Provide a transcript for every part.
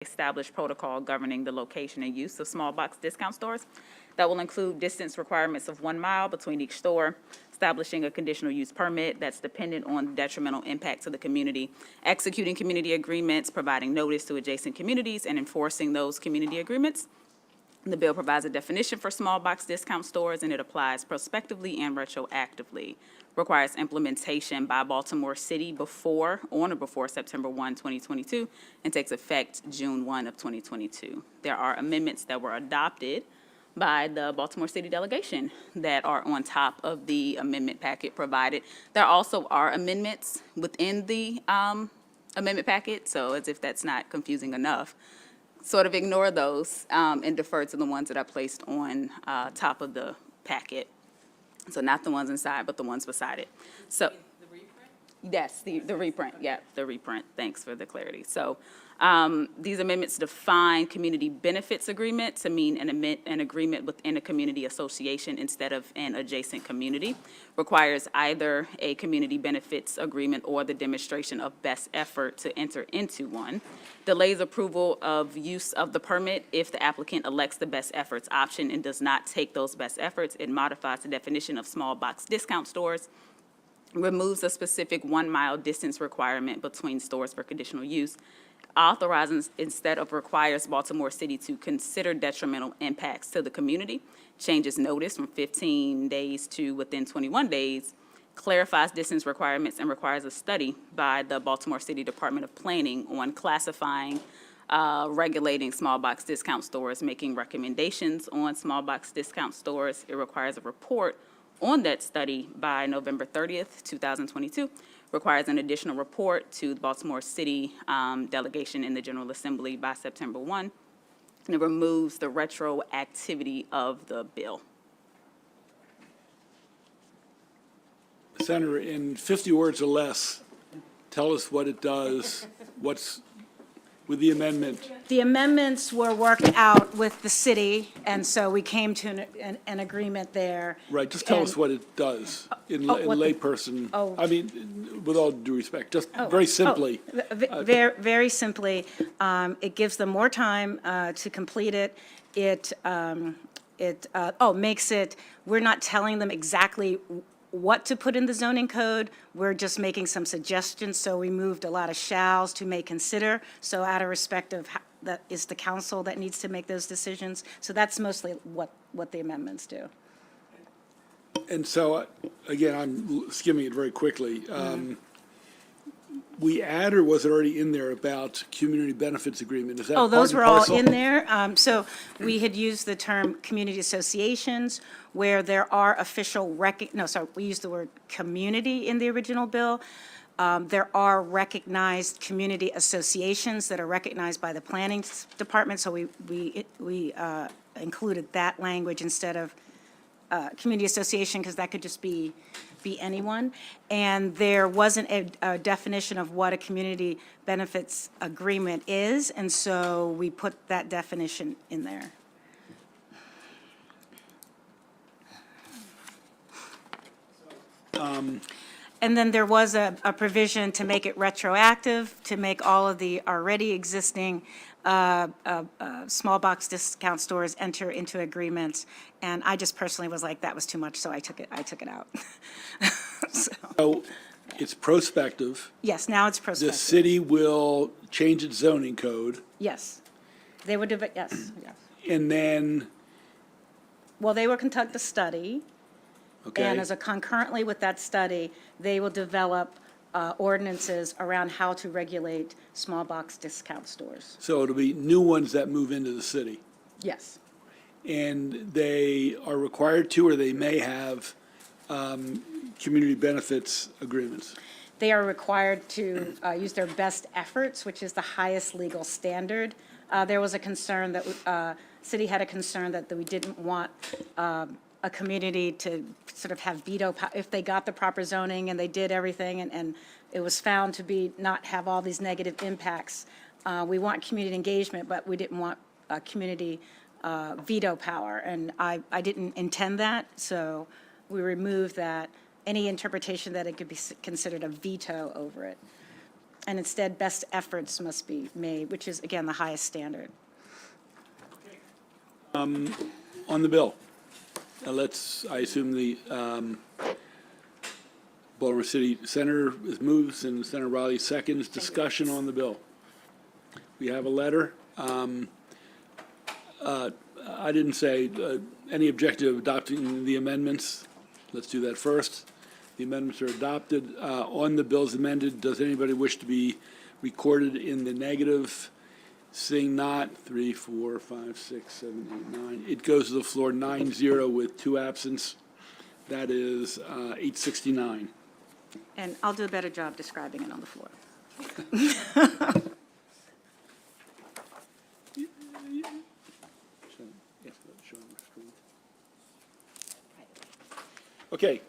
establish protocol governing the location and use of small box discount stores. That will include distance requirements of 1 mile between each store, establishing a conditional use permit that's dependent on detrimental impact to the community, executing community agreements, providing notice to adjacent communities, and enforcing those community agreements. The bill provides a definition for small box discount stores, and it applies prospectively and retroactively. Requires implementation by Baltimore City on or before September 1, 2022, and takes effect June 1 of 2022. There are amendments that were adopted by the Baltimore City delegation that are on top of the amendment packet provided. There also are amendments within the amendment packet, so as if that's not confusing enough, sort of ignore those and defer to the ones that are placed on top of the packet. So not the ones inside, but the ones beside it. So the reprint? Yes, the reprint. Yeah, the reprint. Thanks for the clarity. So these amendments define community benefits agreement to mean an agreement within a community association instead of an adjacent community. Requires either a community benefits agreement or the demonstration of best effort to enter into one. Delays approval of use of the permit if the applicant elects the best efforts option and does not take those best efforts. It modifies the definition of small box discount stores, removes a specific 1 mile distance requirement between stores for conditional use, authorizes instead of requires Baltimore City to consider detrimental impacts to the community, changes notice from 15 days to within 21 days, clarifies distance requirements, and requires a study by the Baltimore City Department of Planning on classifying, regulating small box discount stores, making recommendations on small box discount stores. It requires a report on that study by November 30th, 2022, requires an additional report to the Baltimore City delegation in the General Assembly by September 1, and it removes the retroactivity of the bill. Senator, in 50 words or less, tell us what it does, what's with the amendment. The amendments were worked out with the city, and so we came to an agreement there. Right, just tell us And- what it does in what the- layperson. oh. I mean, with all due respect, just very simply. Very simply, it gives them more time to complete it. It makes it, we're not telling them exactly what to put in the zoning code. We're just making some suggestions, so we moved a lot of shalls to may consider. So out of respect of, that is the council that needs to make those decisions. So that's mostly what the amendments do. And so, again, I'm skimming it very quickly. We add, or was it already in there about community benefits agreement? Is that Oh, part those and were all parcel? in there. So we had used the term community associations where there are official we used the word community in the original bill. There are recognized community associations that are recognized by the planning department, so we included that language instead of community association, because that could just be anyone. And there wasn't a definition of what a community benefits agreement is, and so we put that definition in there. And then there was a provision to make it retroactive, to make all of the already existing small box discount stores enter into agreements. And I just personally was like, that was too much, so I took it out. So it's prospective. Yes, now it's The prospective. city will change its zoning code, Yes. They would have, yes. and then, Well, they will conduct a study, okay. and as a concurrently with that study, they will develop ordinances around how to regulate small box discount stores. So it'll be new ones that move into the city. Yes. And they are required to, or they may have, community benefits agreements. They are required to use their best efforts, which is the highest legal standard. There was a concern that, city had a concern that we didn't want a community to sort of have veto, if they got the proper zoning and they did everything, and it was found to be, not have all these negative impacts. We want community engagement, but we didn't want community veto power, and I didn't intend that, so we removed that, any interpretation that it could be considered a veto over it. And instead, best efforts must be made, which is, again, the highest standard. On the bill, I assume the Baltimore City Senator moves and Senator Riley seconds. Discussion on the bill. We have a letter. I didn't say any objection to adopting the amendments. Let's do that first. The amendments are adopted. On the bills amended, does anybody wish to be recorded in the negative? Seeing not, 3, 4, 5, 6, 7, 8, 9. It goes to the floor 9-0 with 2 absence. That is 869. And I'll do a better job describing it on the floor. Okay.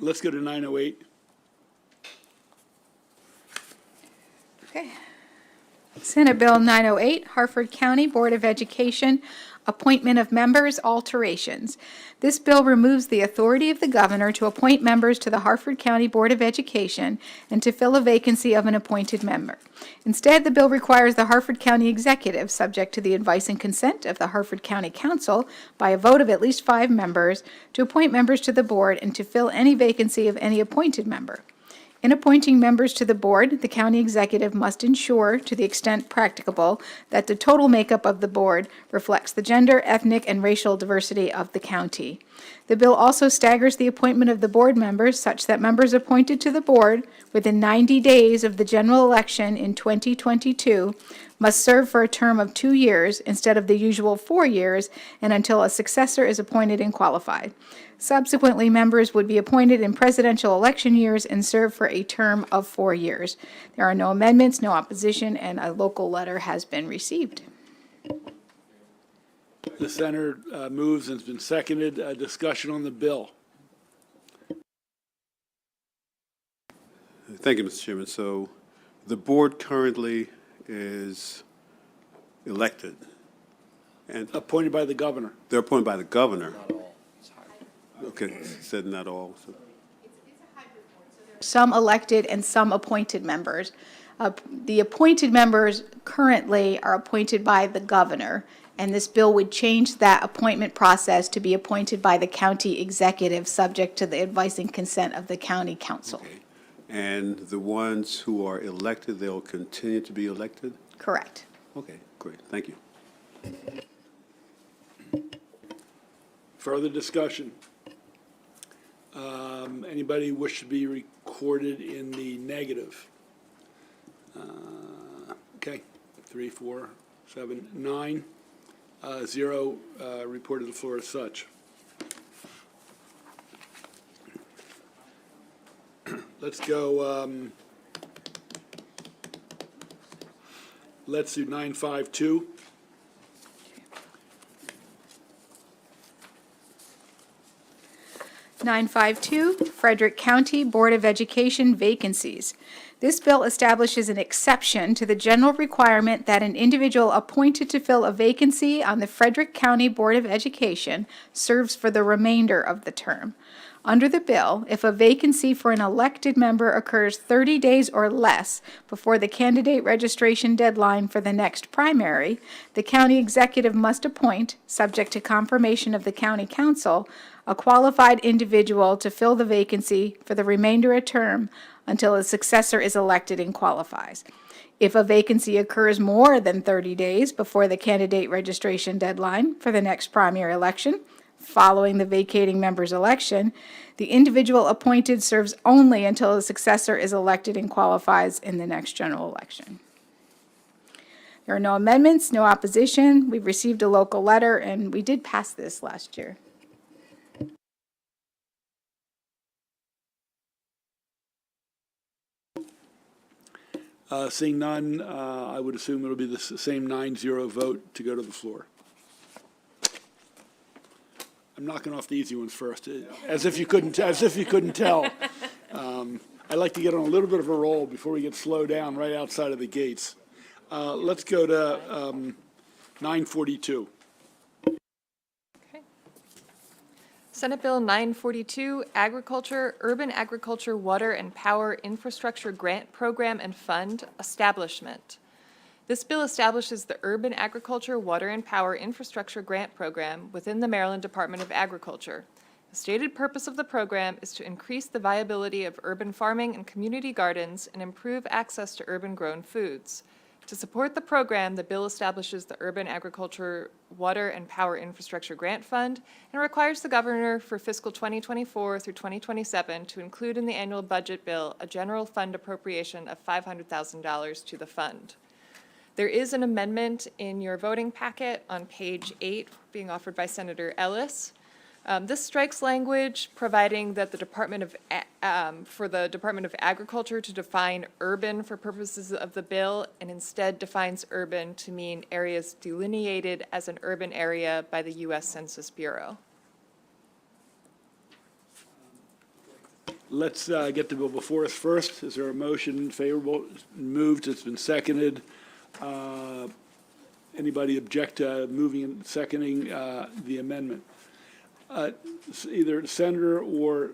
Let's go to 908. Okay. Senate Bill 908, Harford County Board of Education, Appointment of Members, Alterations. This bill removes the authority of the governor to appoint members to the Harford County Board of Education and to fill a vacancy of an appointed member. Instead, the bill requires the Harford County Executive, subject to the advice and consent of the Harford County Council, by a vote of at least 5 members, to appoint members to the board and to fill any vacancy of any appointed member. In appointing members to the board, the county executive must ensure, to the extent practicable, that the total makeup of the board reflects the gender, ethnic, and racial diversity of the county. The bill also staggers the appointment of the board members such that members appointed to the board within 90 days of the general election in 2022 must serve for a term of 2 years instead of the usual 4 years and until a successor is appointed and qualified. Subsequently, members would be appointed in presidential election years and serve for a term of 4 years. There are no amendments, no opposition, and a local letter has been received. The senator moves and has been seconded. Discussion on the bill. Thank you, Mr. Chairman. So the board currently is elected, and Appointed by the governor. they're appointed by the governor. Okay, said not all. So. Some elected and some appointed members. The appointed members currently are appointed by the governor, and this bill would change that appointment process to be appointed by the county executive, subject to the advice and consent of the county council. Okay. And the ones who are elected, they'll continue to be elected? Correct. Okay, great. Thank you. Further discussion? Anybody wish to be recorded in the negative? Okay, 3, 4, 7, 9, 0 reported to the floor as such. Let's go, let's do 952. Frederick County Board of Education vacancies. This bill establishes an exception to the general requirement that an individual appointed to fill a vacancy on the Frederick County Board of Education serves for the remainder of the term. Under the bill, if a vacancy for an elected member occurs 30 days or less before the candidate registration deadline for the next primary, the county executive must appoint, subject to confirmation of the county council, a qualified individual to fill the vacancy for the remainder of term until a successor is elected and qualifies. If a vacancy occurs more than 30 days before the candidate registration deadline for the next primary election, following the vacating member's election, the individual appointed serves only until a successor is elected and qualifies in the next general election. There are no amendments, no opposition. We've received a local letter, and we did pass this last year. Seeing none, I would assume it'll be the same 9-0 vote to go to the floor. I'm knocking off the easy ones first, as if you couldn't tell. I like to get on a little bit of a roll before we get slowed down right outside of the gates. Let's go to 942. Senate Bill 942, Agriculture, Urban Agriculture Water and Power Infrastructure Grant Program and Fund, Establishment. This bill establishes the Urban Agriculture Water and Power Infrastructure Grant Program within the Maryland Department of Agriculture. The stated purpose of the program is to increase the viability of urban farming and community gardens and improve access to urban-grown foods. To support the program, the bill establishes the Urban Agriculture Water and Power Infrastructure Grant Fund and requires the governor for fiscal 2024 through 2027 to include in the annual budget bill a general fund appropriation of $500,000 to the fund. There is an amendment in your voting packet on page 8 being offered by Senator Ellis. This strikes language providing that the for the Department of Agriculture to define urban for purposes of the bill and instead defines urban to mean areas delineated as an urban area by the U.S. Census Bureau. Let's get the bill before us first. Is there a motion favorable? Moved, it's been seconded. Anybody object to moving and seconding the amendment? Either Senator or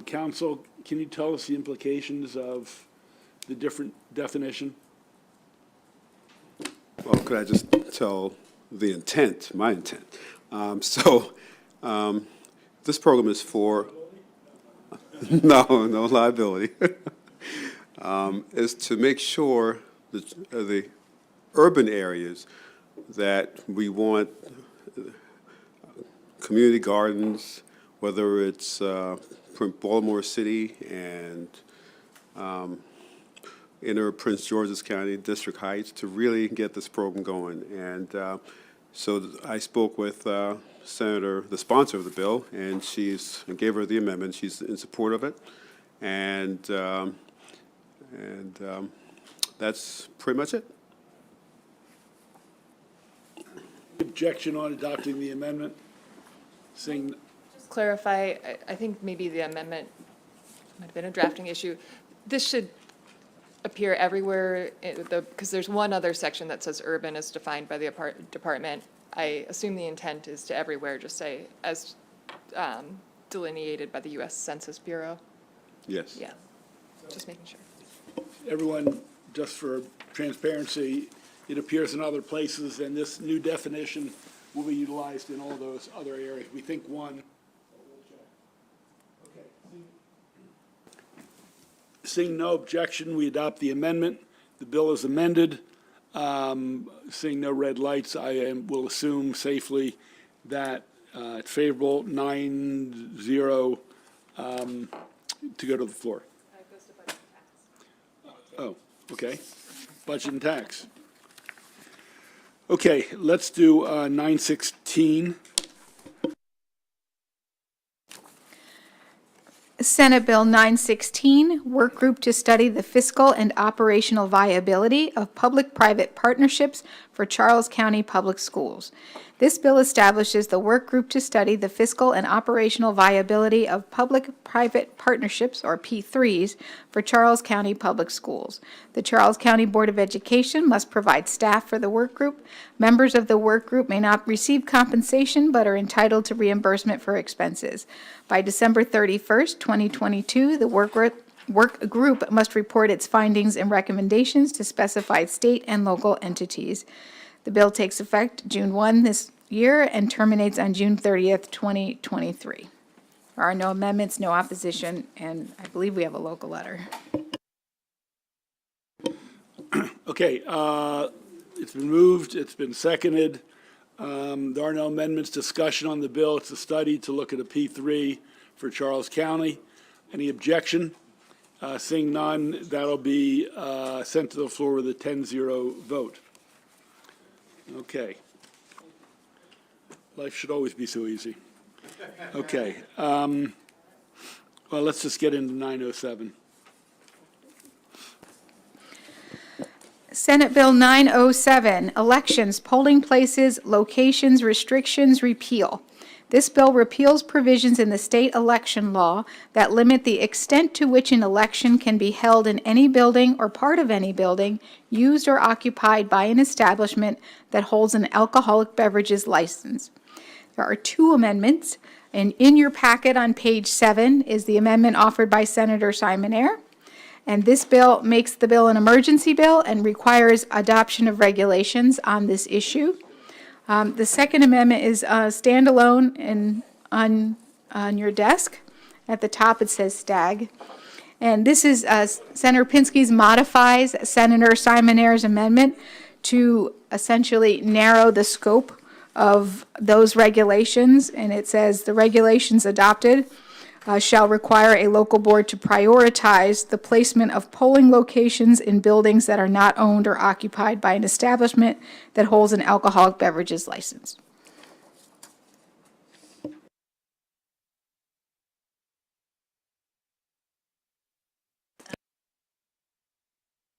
Council, can you tell us the implications of the different definition? Well, could I just tell the intent, my intent? This program is for, no liability, is to make sure that the urban areas that we want community gardens, whether it's from Baltimore City and inner Prince George's County, District Heights, to really get this program going. And so I spoke with Senator, the sponsor of the bill, and I gave her the amendment. She's in support of it. And that's pretty much it. Objection on adopting the amendment? Seeing, Just clarify, I think maybe the amendment might have been a drafting issue. This should appear everywhere, because there's one other section that says urban is defined by the department. I assume the intent is to everywhere just say as delineated by the U.S. Census Bureau. Yes. Yeah, just making sure. everyone, just for transparency, it appears in other places, and this new definition will be utilized in all those other areas. We think one. Okay. Seeing no objection, we adopt the amendment. The bill is amended. Seeing no red lights, will assume safely that it's favorable, 9-0, to go to the floor. Goes to budget and tax. Oh, okay. Budget and tax. Okay, let's do 916. Senate Bill 916, Work Group to Study the Fiscal and Operational Viability of Public-Private Partnerships for Charles County Public Schools. This bill establishes the work group to study the fiscal and operational viability of public-private partnerships, or P3s, for Charles County Public Schools. The Charles County Board of Education must provide staff for the work group. Members of the work group may not receive compensation but are entitled to reimbursement for expenses. By December 31st, 2022, the work group must report its findings and recommendations to specified state and local entities. The bill takes effect June 1 this year and terminates on June 30th, 2023. There are no amendments, no opposition, and I believe we have a local letter. Okay, it's been moved, it's been seconded. There are no amendments, discussion on the bill. It's a study to look at a P3 for Charles County. Any objection? Seeing none, that'll be sent to the floor with a 10-0 vote. Okay. Life should always be so easy. Okay. Well, let's just get into 907. Senate Bill 907, Elections, Polling Places, Locations, Restrictions, Repeal. This bill repeals provisions in the state election law that limit the extent to which an election can be held in any building or part of any building used or occupied by an establishment that holds an alcoholic beverages license. There are two amendments. And in your packet on page 7 is the amendment offered by Senator Simonaire. And this bill makes the bill an emergency bill and requires adoption of regulations on this issue. The second amendment is standalone and on your desk. At the top, it says STAG. And this is Senator Pinsky's modifies Senator Simonaire's amendment to essentially narrow the scope of those regulations. And it says the regulations adopted shall require a local board to prioritize the placement of polling locations in buildings that are not owned or occupied by an establishment that holds an alcoholic beverages license.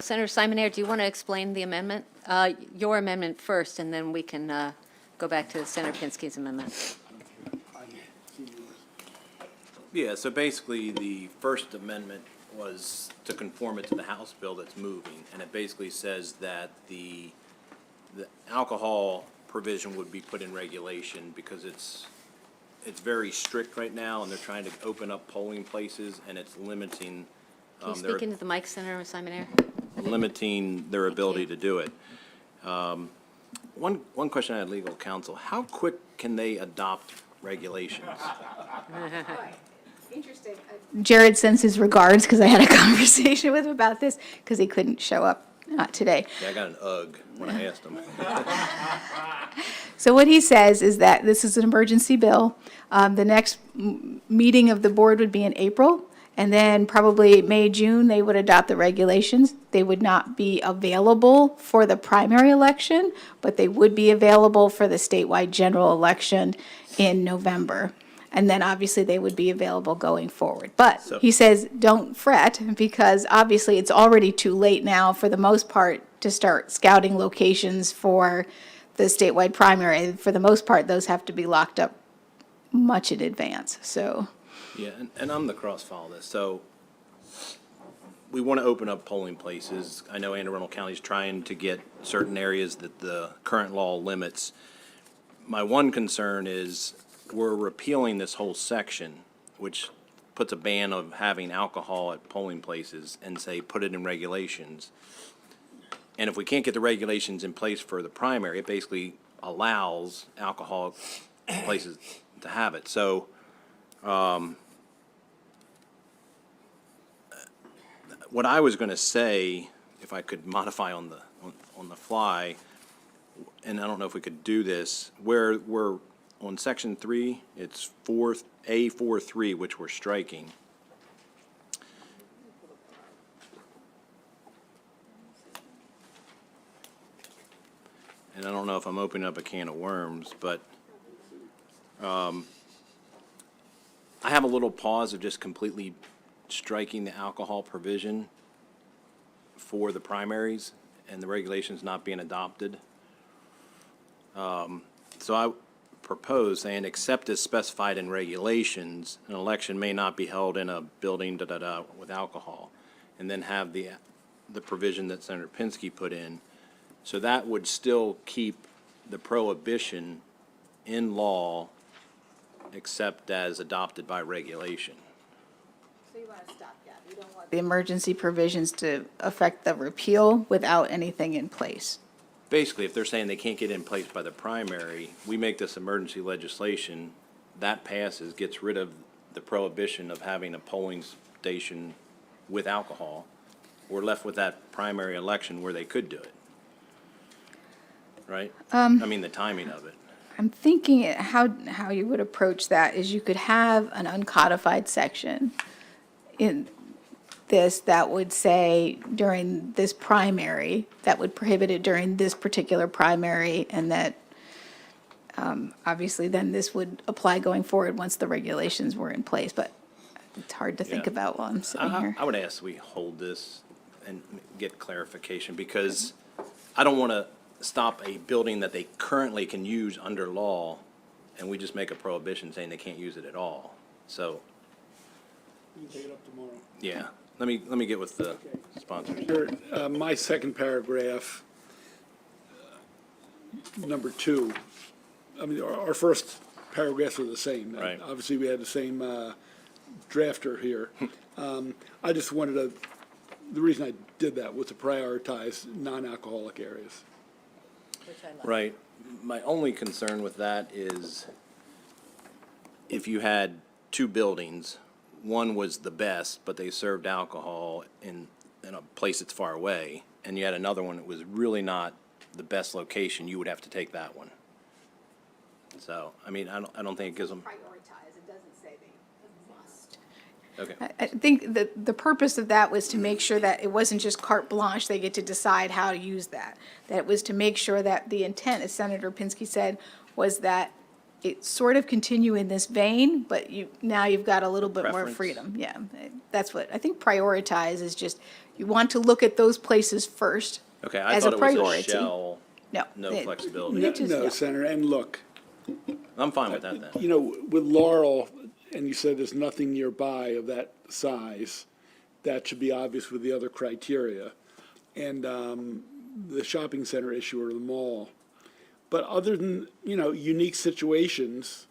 Senator Simonaire, do you want to explain the amendment? Your amendment first, and then we can go back to Senator Pinsky's amendment. Yeah, so basically, the First Amendment was to conform it to the House bill that's moving, and it basically says that the alcohol provision would be put in regulation because it's very strict right now, and they're trying to open up polling places, and it's limiting Can you speak into the mic, Senator Simonaire? limiting their ability to do it. One question I had, legal counsel, how quick can they adopt regulations? Interesting. Jared sends his regards because I had a conversation with him about this because he couldn't show up today. Yeah, I got an UGG when I asked him. So what he says is that this is an emergency bill. The next meeting of the board would be in April, and then probably May, June, they would adopt the regulations. They would not be available for the primary election, but they would be available for the statewide general election in November. And then obviously they would be available going forward. But he says, don't fret, because obviously it's already too late now for the most part to start scouting locations for the statewide primary. For the most part, those have to be locked up much in advance, so. Yeah, and I'm the crossfire of this, so we want to open up polling places. I know Anne Arundel County is trying to get certain areas that the current law limits. My one concern is we're repealing this whole section, which puts a ban of having alcohol at polling places and say, put it in regulations. And if we can't get the regulations in place for the primary, it basically allows alcohol places to have it. So, what I was going to say, if I could modify on the fly, and I don't know if we could do this, where we're on section 3, it's A43, which we're striking. And I don't know if I'm opening up a can of worms, but I have a little pause of just completely striking the alcohol provision for the primaries and the regulations not being adopted. So I propose saying, except as specified in regulations, an election may not be held in a building with alcohol, and then have the provision that Senator Pinsky put in. So that would still keep the prohibition in law, except as adopted by regulation. So you want to stop that? You don't want the emergency provisions to affect the repeal without anything in place? Basically, if they're saying they can't get in place by the primary, we make this emergency legislation, that passes, gets rid of the prohibition of having a polling station with alcohol. We're left with that primary election where they could do it. Right? I mean, the timing of it. I'm thinking how you would approach that is you could have an uncodified section in this that would say during this primary, that would prohibit it during this particular primary, and that obviously then this would apply going forward once the regulations were in place, but it's hard to think Yeah. about while I'm sitting here. I would ask we hold this and get clarification, because I don't want to stop a building that they currently can use under law, and we just make a prohibition saying they can't use it at all. So, You can take it up tomorrow. yeah, let me get with the sponsors. Sure. My second paragraph, number 2, I mean, our first paragraphs are the same. Right. Obviously, we had the same drafter here. I just wanted to, the reason I did that was to prioritize non-alcoholic areas. Right. My only concern with that is if you had two buildings, one was the best, but they served alcohol in a place that's far away, and you had another one that was really not the best location, you would have to take that one. So, I mean, I don't think it gives them. Prioritize, it doesn't say they must. Okay. I think that the purpose of that was to make sure that it wasn't just carte blanche, they get to decide how to use that. That it was to make sure that the intent, as Senator Pinsky said, was that it sort of continue in this vein, but now you've got a little bit more Preference. freedom. Yeah, that's what, I think prioritize is just, you want to look at those places first Okay, I as a thought it was a priority. shell, No. no it- flexibility. No, just- no, yeah. Senator, and look, I'm fine with that then. you know, with Laurel, and you said there's nothing nearby of that size, that should be obvious with the other criteria. And the shopping center issue or the mall. But other than, you know, unique situations,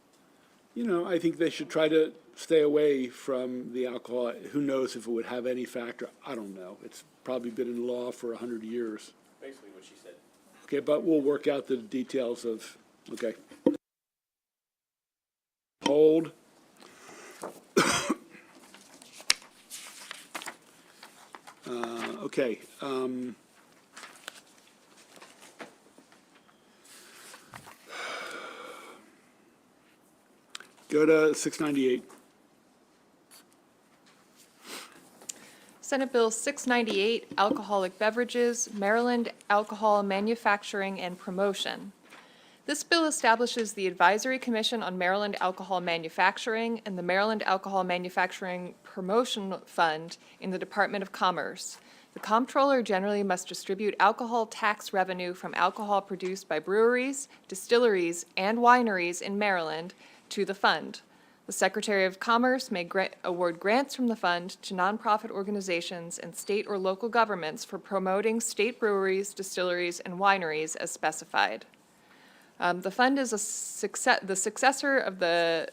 you know, I think they should try to stay away from the alcohol. Who knows if it would have any factor? I don't know. It's probably been in law for 100 years. Basically what she said. Okay, but we'll work out the details of, okay. Hold. Okay. Go to 698. Senate Bill 698, Alcoholic Beverages, Maryland Alcohol Manufacturing and Promotion. This bill establishes the Advisory Commission on Maryland Alcohol Manufacturing and the Maryland Alcohol Manufacturing Promotion Fund in the Department of Commerce. The comptroller generally must distribute alcohol tax revenue from alcohol produced by breweries, distilleries, and wineries in Maryland to the fund. The Secretary of Commerce may award grants from the fund to nonprofit organizations and state or local governments for promoting state breweries, distilleries, and wineries as specified. The fund is the successor of the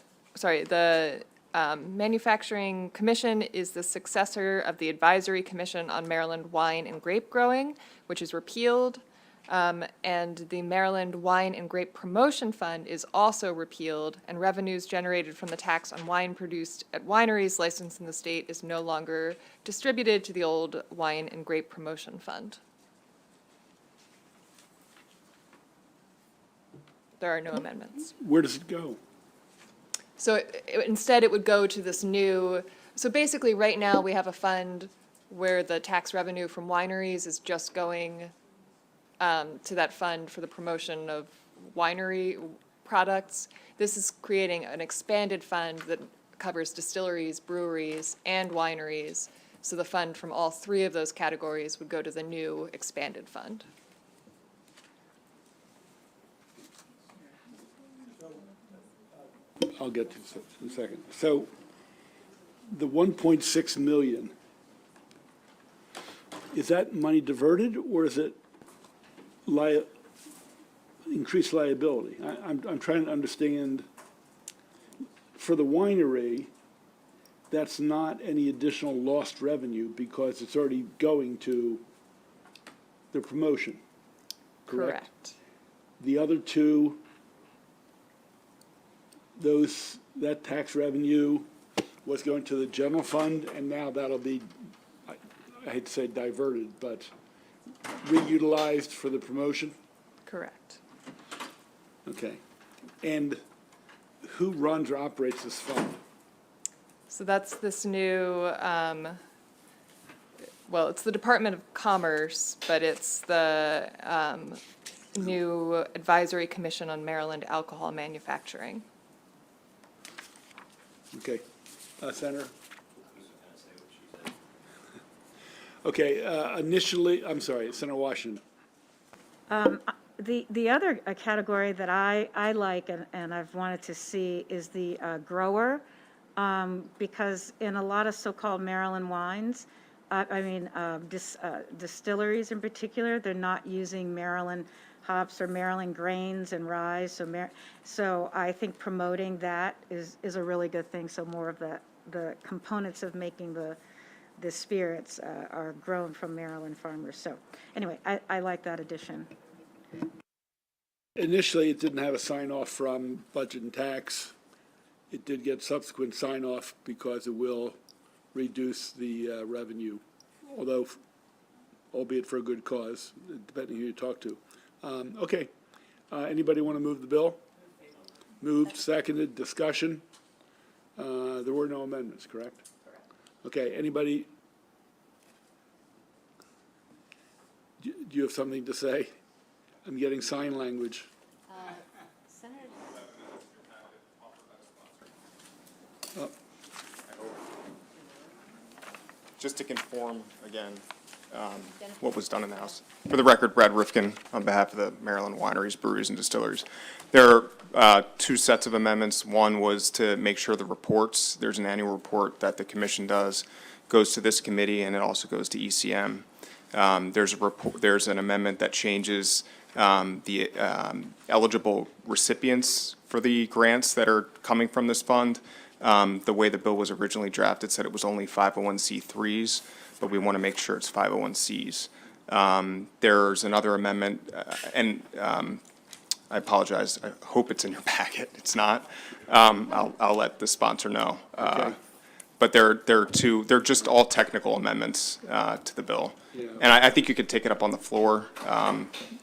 Manufacturing Commission is the successor of the Advisory Commission on Maryland Wine and Grape Growing, which is repealed. And the Maryland Wine and Grape Promotion Fund is also repealed, and revenues generated from the tax on wine produced at wineries licensed in the state is no longer distributed to the old Wine and Grape Promotion Fund. There are no amendments. Where does it go? So instead, it would go to this new, so basically, right now, we have a fund where the tax revenue from wineries is just going to that fund for the promotion of winery products. This is creating an expanded fund that covers distilleries, breweries, and wineries. So the fund from all three of those categories would go to the new expanded fund. I'll get to it in a second. So the 1.6 million, is that money diverted or is it increased liability? I'm trying to understand, for the winery, that's not any additional lost revenue because it's already going to the promotion, correct? The other two, that tax revenue was going to the general fund, and now that'll be, I hate to say diverted, but reutilized for the promotion? Correct. Okay. And who runs or operates this fund? So that's this new, well, it's the Department of Commerce, but it's the new Advisory Commission on Maryland Alcohol Manufacturing. Okay. Senator? Okay, initially, I'm sorry, Senator Washington. The other category that I like and I've wanted to see is the grower, because in a lot of so-called Maryland wines, distilleries in particular, they're not using Maryland hops or Maryland grains and rye, so I think promoting that is a really good thing, so more of the components of making the spirits are grown from Maryland farmers. So anyway, I like that addition. Initially, it didn't have a sign-off from Budget and Tax. It did get subsequent sign-off because it will reduce the revenue, although, albeit for a good cause, depending who you talk to. Okay. Anybody want to move the bill? Moved, seconded, discussion. There were no amendments, correct? Okay, anybody? Do you have something to say? I'm getting sign language. Senator, Just to conform, again, what was done in the House. For the record, Brad Rifkin, on behalf of the Maryland Wineries, Breweries, and Distilleries. There are two sets of amendments. One was to make sure the reports, there's an annual report that the commission does, goes to this committee, and it also goes to ECM. There's an amendment that changes the eligible recipients for the grants that are coming from this fund. The way the bill was originally drafted said it was only 501c3s, but we want to make sure it's 501cs. There's another amendment, and I apologize, I hope it's in your packet. It's not. I'll let the sponsor know. Okay. But they're just all technical amendments to the bill. Yeah. And I think you could take it up on the floor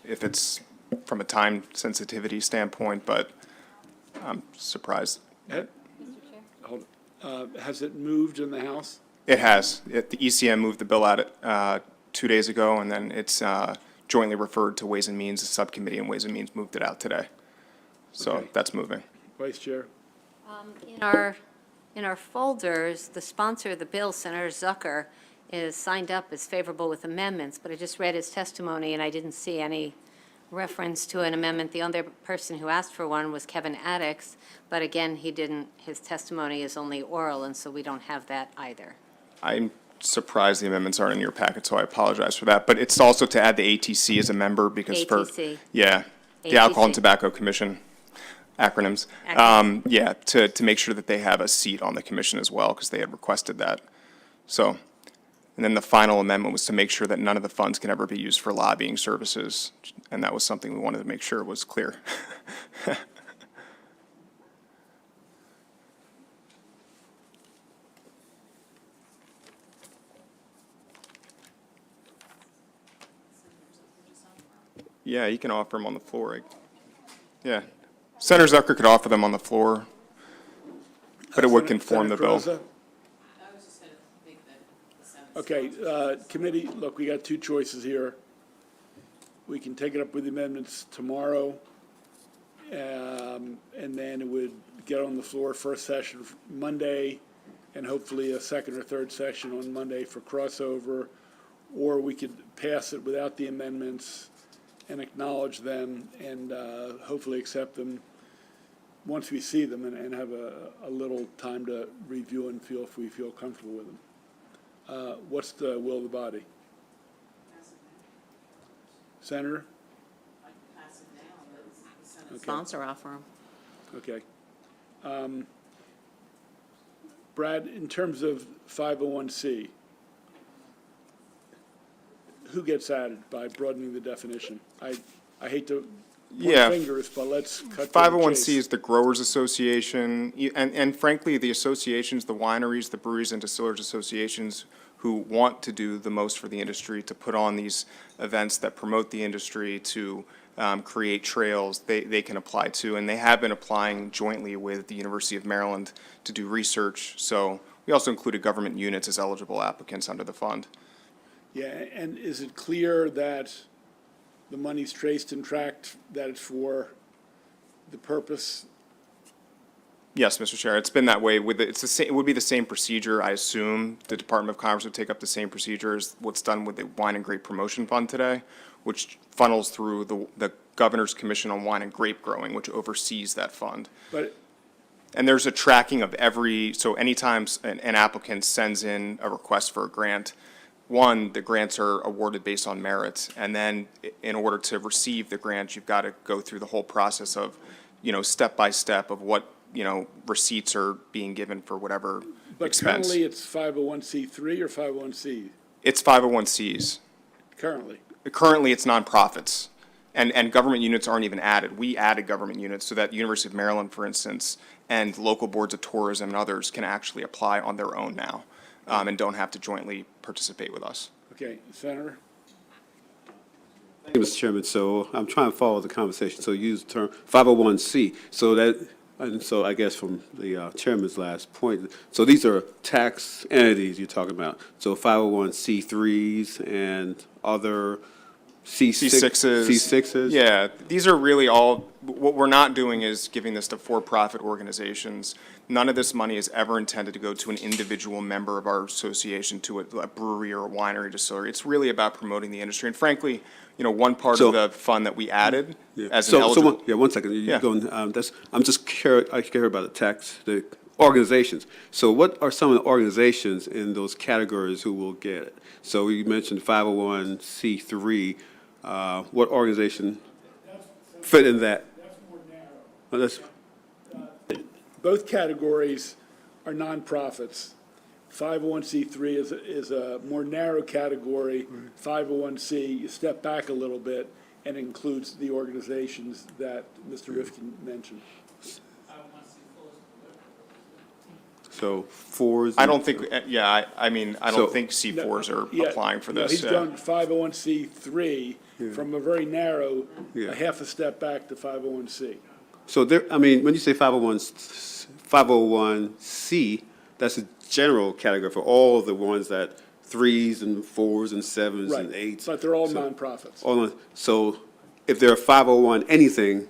if it's from a time sensitivity standpoint, but I'm surprised. Hold on. Has it moved in the House? It has. The ECM moved the bill out 2 days ago, and then it's jointly referred to Ways and Means, the subcommittee, and Ways and Means moved it out today. So Okay. that's moving. Vice Chair? in our folders, the sponsor of the bill, Senator Zucker, is signed up as favorable with amendments, but I just read his testimony and I didn't see any reference to an amendment. The other person who asked for one was Kevin Addix, but again, his testimony is only oral, and so we don't have that either. I'm surprised the amendments aren't in your packet, so I apologize for that. But it's also to add the ATC as a member because ATC. Yeah, the Alcohol and ATC. Tobacco Commission, acronyms. Acronyms. Yeah, to make sure that they have a seat on the commission as well, because they had requested that. So, and then the final amendment was to make sure that none of the funds can ever be used for lobbying services, and that was something we wanted to make sure was clear. Yeah, you can offer them on the floor. Yeah. Senator Zucker could offer them on the floor, but it would conform the bill. Senator Carrozza? Okay, committee, look, we got two choices here. We can take it up with the amendments tomorrow, and then it would get on the floor first session Monday, and hopefully a second or third session on Monday for crossover, or we could pass it without the amendments and acknowledge them and hopefully accept them once we see them and have a little time to review and feel if we feel comfortable with them. What's the will of the body? Senator? Okay. Sponsor offer 'em. Okay. Brad, in terms of 501c, who gets added by broadening the definition? I hate to Yeah. point fingers, but let's cut to the 501c chase. is the Growers Association, and frankly, the associations, the wineries, the breweries and distillers associations who want to do the most for the industry, to put on these events that promote the industry, to create trails, they can apply to, and they have been applying jointly with the University of Maryland to do research. So we also included government units as eligible applicants under the fund. Yeah, and is it clear that the money's traced and tracked, that it's for the purpose? Yes, Mr. Chair, it's been that way with, it would be the same procedure, I assume. The Department of Commerce would take up the same procedure as what's done with the Wine and Grape Promotion Fund today, which funnels through the Governor's Commission on Wine and Grape Growing, which oversees that fund. But, And there's a tracking of so anytime an applicant sends in a request for a grant, one, the grants are awarded based on merit, and then in order to receive the grant, you've got to go through the whole process of, step by step of what, receipts are being given for whatever But expense. currently, it's 501c3 or 501c, It's 501Cs. currently. Currently, it's nonprofits, and government units aren't even added. We added government units so that University of Maryland, for instance, and local boards of tourism and others can actually apply on their own now, and don't have to jointly participate with us. Okay, Senator? Thank you, Mr. Chairman. So I'm trying to follow the conversation. So you used the term 501c. So that, and so I guess from the chairman's last point, so these are tax entities you're talking about. So 501c3s and other C6s. C6s? Yeah, these are really all, what we're not doing is giving this to for-profit organizations. None of this money is ever intended to go to an individual member of our association, to a brewery or a winery distillery. It's really about promoting the industry. And frankly, one part So- of the fund that we added Yeah. as an eligible. One second. Yeah. I'm just curious, I care about the organizations. So what are some of the organizations in those categories who will get it? So you mentioned 501c3. What organization fit in that? Well, that's- Both categories are nonprofits. 501c3 is a more narrow category. 501c, you step back a little bit and includes the organizations that Mr. Rifkin mentioned. So fours. I don't think, I mean, I So- don't think C4s are Yeah, applying for no, this. he's yeah. done 501c3 from a very narrow, Yeah. a half a step back to 501c. So there, I mean, when you say 501c, that's a general category for all the ones that 3s and 4s and 7s Right, and 8s. but they're all So- nonprofits. So if they're 501 anything,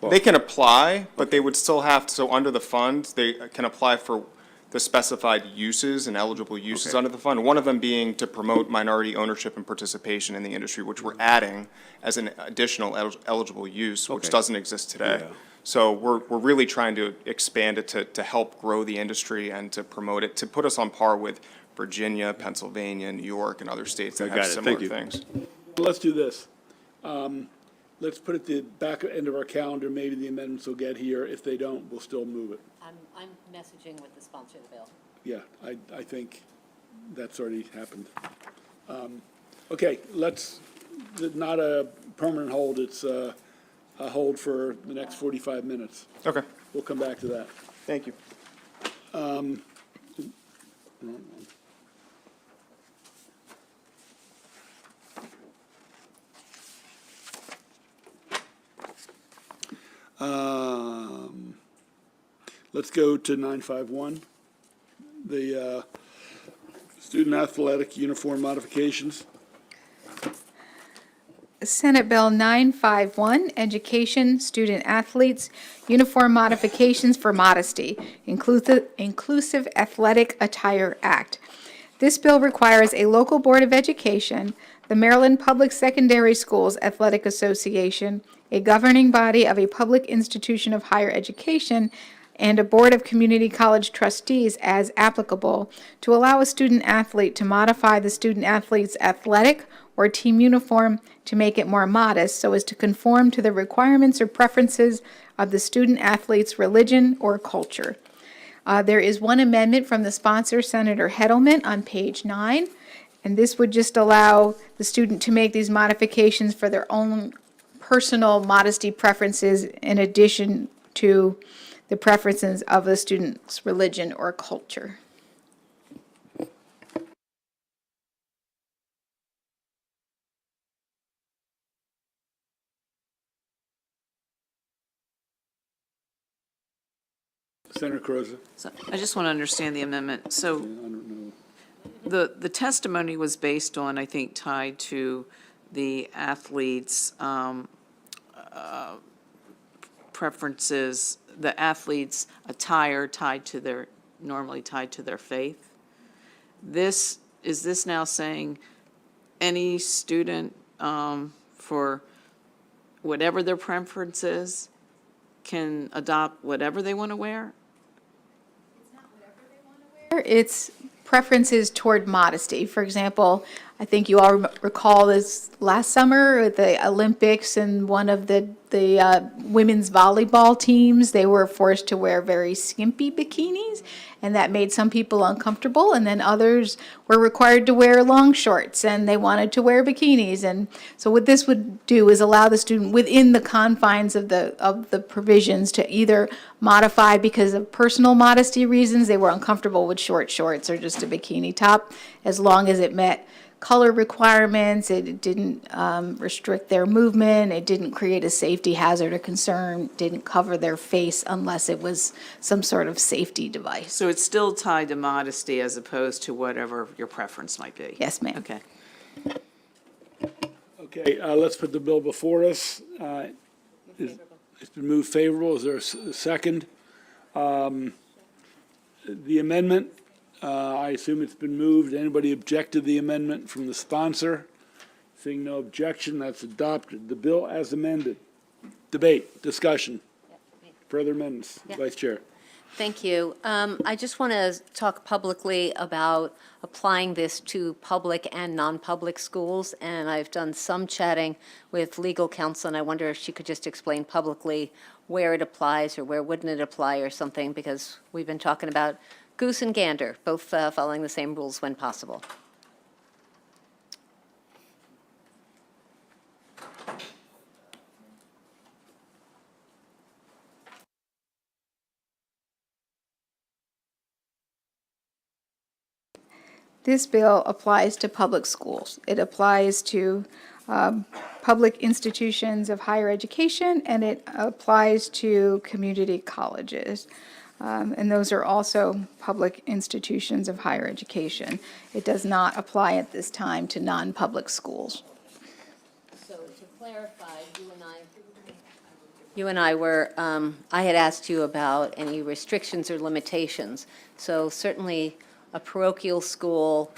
They can apply, but they would still have to, so under the fund, they can apply for the specified uses and eligible uses Okay. under the fund. One of them being to promote minority ownership and participation in the industry, which we're adding as an additional eligible use, which Okay. doesn't exist today. Yeah. So we're really trying to expand it to help grow the industry and to promote it, to put us on par with Virginia, Pennsylvania, New York, and other states that I have got it. similar Thank you. things. Let's do this. Let's put it at the back end of our calendar, maybe the amendments will get here. If they don't, we'll still move it. I'm messaging with the sponsor of the bill. Yeah, I think that's already happened. Okay, not a permanent hold, it's a hold for the next 45 minutes. Okay, We'll come back to that. thank you. Let's go to 951, the student athletic uniform modifications. Senate Bill 951, Education, Student Athletes, Uniform Modifications for Modesty, Inclusive Athletic Attire Act. This bill requires a local board of education, the Maryland Public Secondary Schools Athletic Association, a governing body of a public institution of higher education, and a board of community college trustees as applicable to allow a student athlete to modify the student athlete's athletic or team uniform to make it more modest so as to conform to the requirements or preferences of the student athlete's religion or culture. There is one amendment from the sponsor, Senator Hedelman, on page 9, and this would just allow the student to make these modifications for their own personal modesty preferences in addition to the preferences of the student's religion or culture. Senator Croza? So I just want to understand the amendment. So the testimony was based on, I think, tied to the athletes' preferences, the athletes' attire normally tied to their faith. Is this now saying any student, for whatever their preferences, can adopt whatever they want to wear? It's preferences toward modesty. For example, I think you all recall this last summer at the Olympics, and one of the women's volleyball teams, they were forced to wear very skimpy bikinis, and that made some people uncomfortable, and then others were required to wear long shorts, and they wanted to wear bikinis. And so what this would do is allow the student, within the confines of the provisions, to either modify because of personal modesty reasons, they were uncomfortable with short shorts or just a bikini top, as long as it met color requirements, it didn't restrict their movement, it didn't create a safety hazard or concern, didn't cover their face unless it was some sort of safety device. So it's still tied to modesty as opposed to whatever your preference might be? Yes, ma'am. Okay. Okay, let's put the bill before us. It's been moved favorable. Is there a second? The amendment, I assume it's been moved. Anybody object to the amendment from the sponsor? Seeing no objection, that's adopted. The bill as amended. Debate, discussion. Further amendments. Yeah. Vice Chair. Thank you. I just want to talk publicly about applying this to public and non-public schools, and I've done some chatting with legal counsel, and I wonder if she could just explain publicly where it applies or where wouldn't it apply or something, because we've been talking about goose and gander, both following the same rules when possible. This bill applies to public schools. It applies to public institutions of higher education, and it applies to community colleges. And those are also public institutions of higher education. It does not apply at this time to non-public schools. So to clarify, you and I were, I had asked you about any restrictions or limitations. So certainly a parochial school,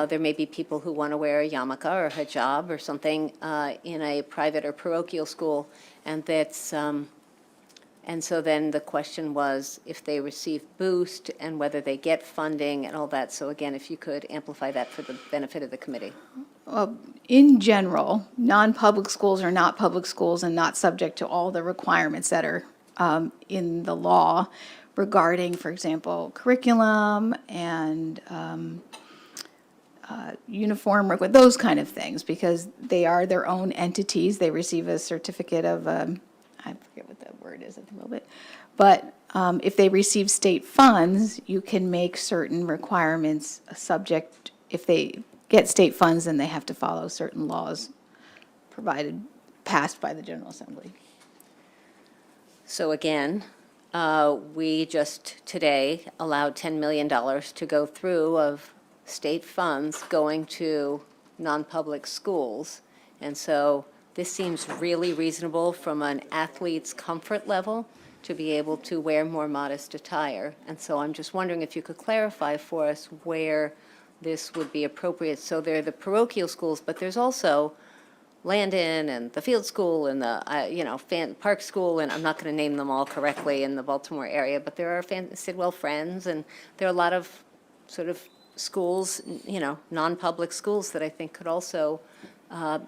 there may be people who want to wear a yarmulke or hijab or something in a private or parochial school, and that's, and so then the question was if they receive boost and whether they get funding and all that. So again, if you could amplify that for the benefit of the committee. In general, non-public schools are not public schools and not subject to all the requirements that are in the law regarding, for example, curriculum and uniform work, with those kind of things, because they are their own entities. They receive a certificate of, I forget what the word is at the moment, but if they receive state funds, you can make certain requirements subject. If they get state funds, then they have to follow certain laws passed by the General Assembly. So again, we just today allowed $10 million to go through of state funds going to non-public schools. And so this seems really reasonable from an athlete's comfort level to be able to wear more modest attire. And so I'm just wondering if you could clarify for us where this would be appropriate. So there are the parochial schools, but there's also Landon and the Field School and the, Park School, and I'm not going to name them all correctly in the Baltimore area, but there are Sidwell Friends, and there are a lot of sort of schools, non-public schools that I think could also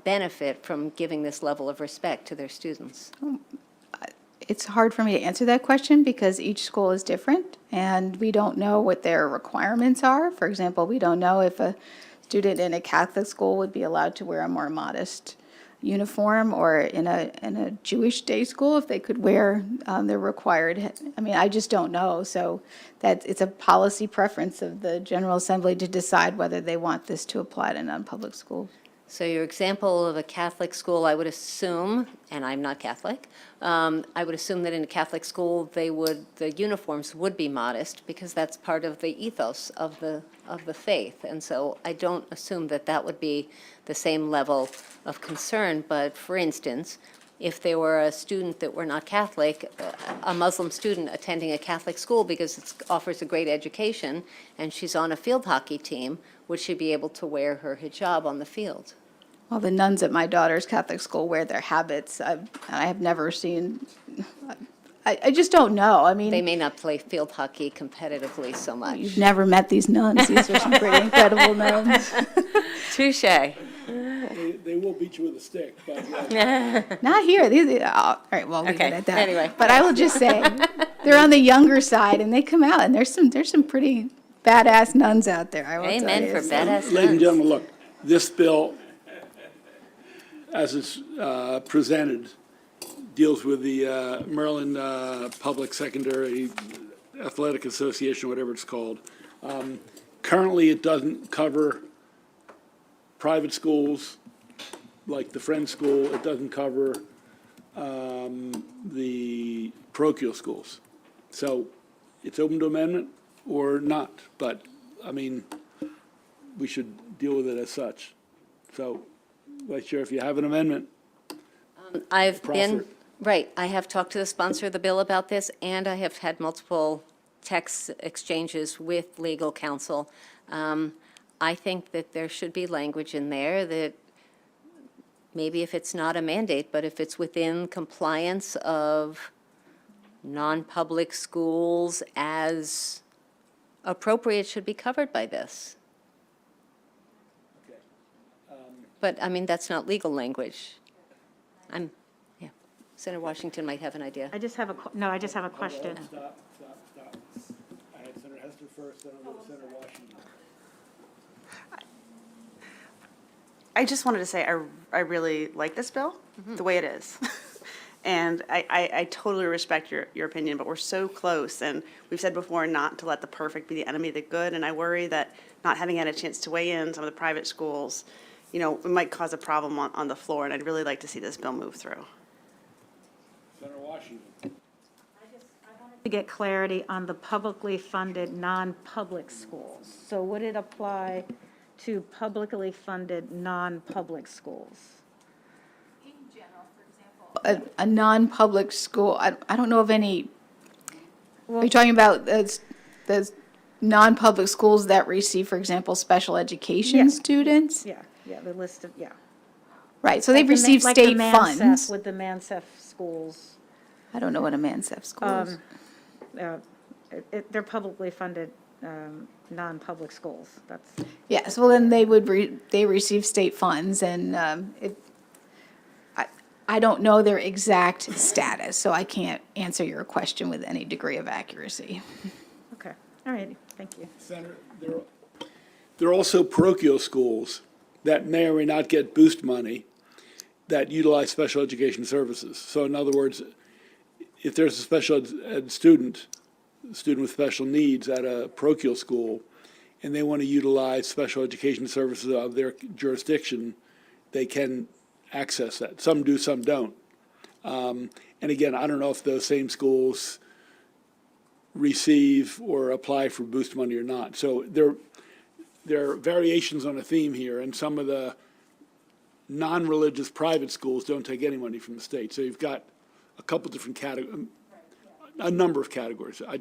benefit from giving this level of respect to their students. It's hard for me to answer that question because each school is different, and we don't know what their requirements are. For example, we don't know if a student in a Catholic school would be allowed to wear a more modest uniform, or in a Jewish day school if they could wear their required. I just don't know. So it's a policy preference of the General Assembly to decide whether they want this to apply to non-public schools. So your example of a Catholic school, I would assume, and I'm not Catholic, I would assume that in a Catholic school, the uniforms would be modest because that's part of the ethos of the faith. And so I don't assume that that would be the same level of concern. But for instance, if there were a student that were not Catholic, a Muslim student attending a Catholic school because it offers a great education, and she's on a field hockey team, would she be able to wear her hijab on the field? Well, the nuns at my daughter's Catholic school wear their habits. I have never seen, I just don't know. I They mean, may not play field hockey competitively so much. you've never met these nuns. These are some pretty incredible nuns. Touche. They will beat you with a stick, but Not here. These, all right, well, I'll leave Okay, it at that. anyway. But I will just say, they're on the younger side, and they come out, and there's some pretty badass nuns out there, I will tell you. Amen for So- badass ladies and nuns. gentlemen, look, this bill, as it's presented, deals with the Maryland Public Secondary Athletic Association, whatever it's called. Currently, it doesn't cover private schools like the Friends School. It doesn't cover the parochial schools. So it's open to amendment or not, but, I mean, we should deal with it as such. So, Vice Chair, if you have an amendment, I've been, Crawford. right, I have talked to the sponsor of the bill about this, and I have had multiple text exchanges with legal counsel. I think that there should be language in there that maybe if it's not a mandate, but if it's within compliance of non-public schools as appropriate, should be covered by this. But, I mean, that's not legal language. Yeah. Senator Washington might have an idea. I just have no, I just have a question. Stop. I had Senator Hester first, then I'll go to Senator Washington. I just wanted to say I really like this bill, the way it is. And I totally respect your opinion, but we're so close. And we've said before not to let the perfect be the enemy of the good. And I worry that not having had a chance to weigh in some of the private schools, you know, it might cause a problem on the floor. And I'd really like to see this bill move through. Senator Washington. To get clarity on the publicly funded, non-public schools. So would it apply to publicly funded, non-public schools? A non-public school, I don't know of any, are you talking about those non-public schools that receive, for example, special education Yeah. students? Yeah, the list of, yeah. Right, so they've Like the received like the state Mansef, funds. with the Mansef schools. I don't know what a Mansef school is. They're publicly funded, non-public schools. That's, Yes, well, then they receive state funds, and I don't know their exact status, so I can't answer your question with any degree of accuracy. okay, all right, thank you. Senator, there are also parochial schools that may or may not get boost money that utilize special education services. So in other words, if there's a special ed student with special needs at a parochial school, and they want to utilize special education services of their jurisdiction, they can access that. Some do, some don't. And again, I don't know if those same schools receive or apply for boost money or not. So there are variations on a theme here, and some of the non-religious private schools don't take any money from the state. So you've got a couple different a number of categories. I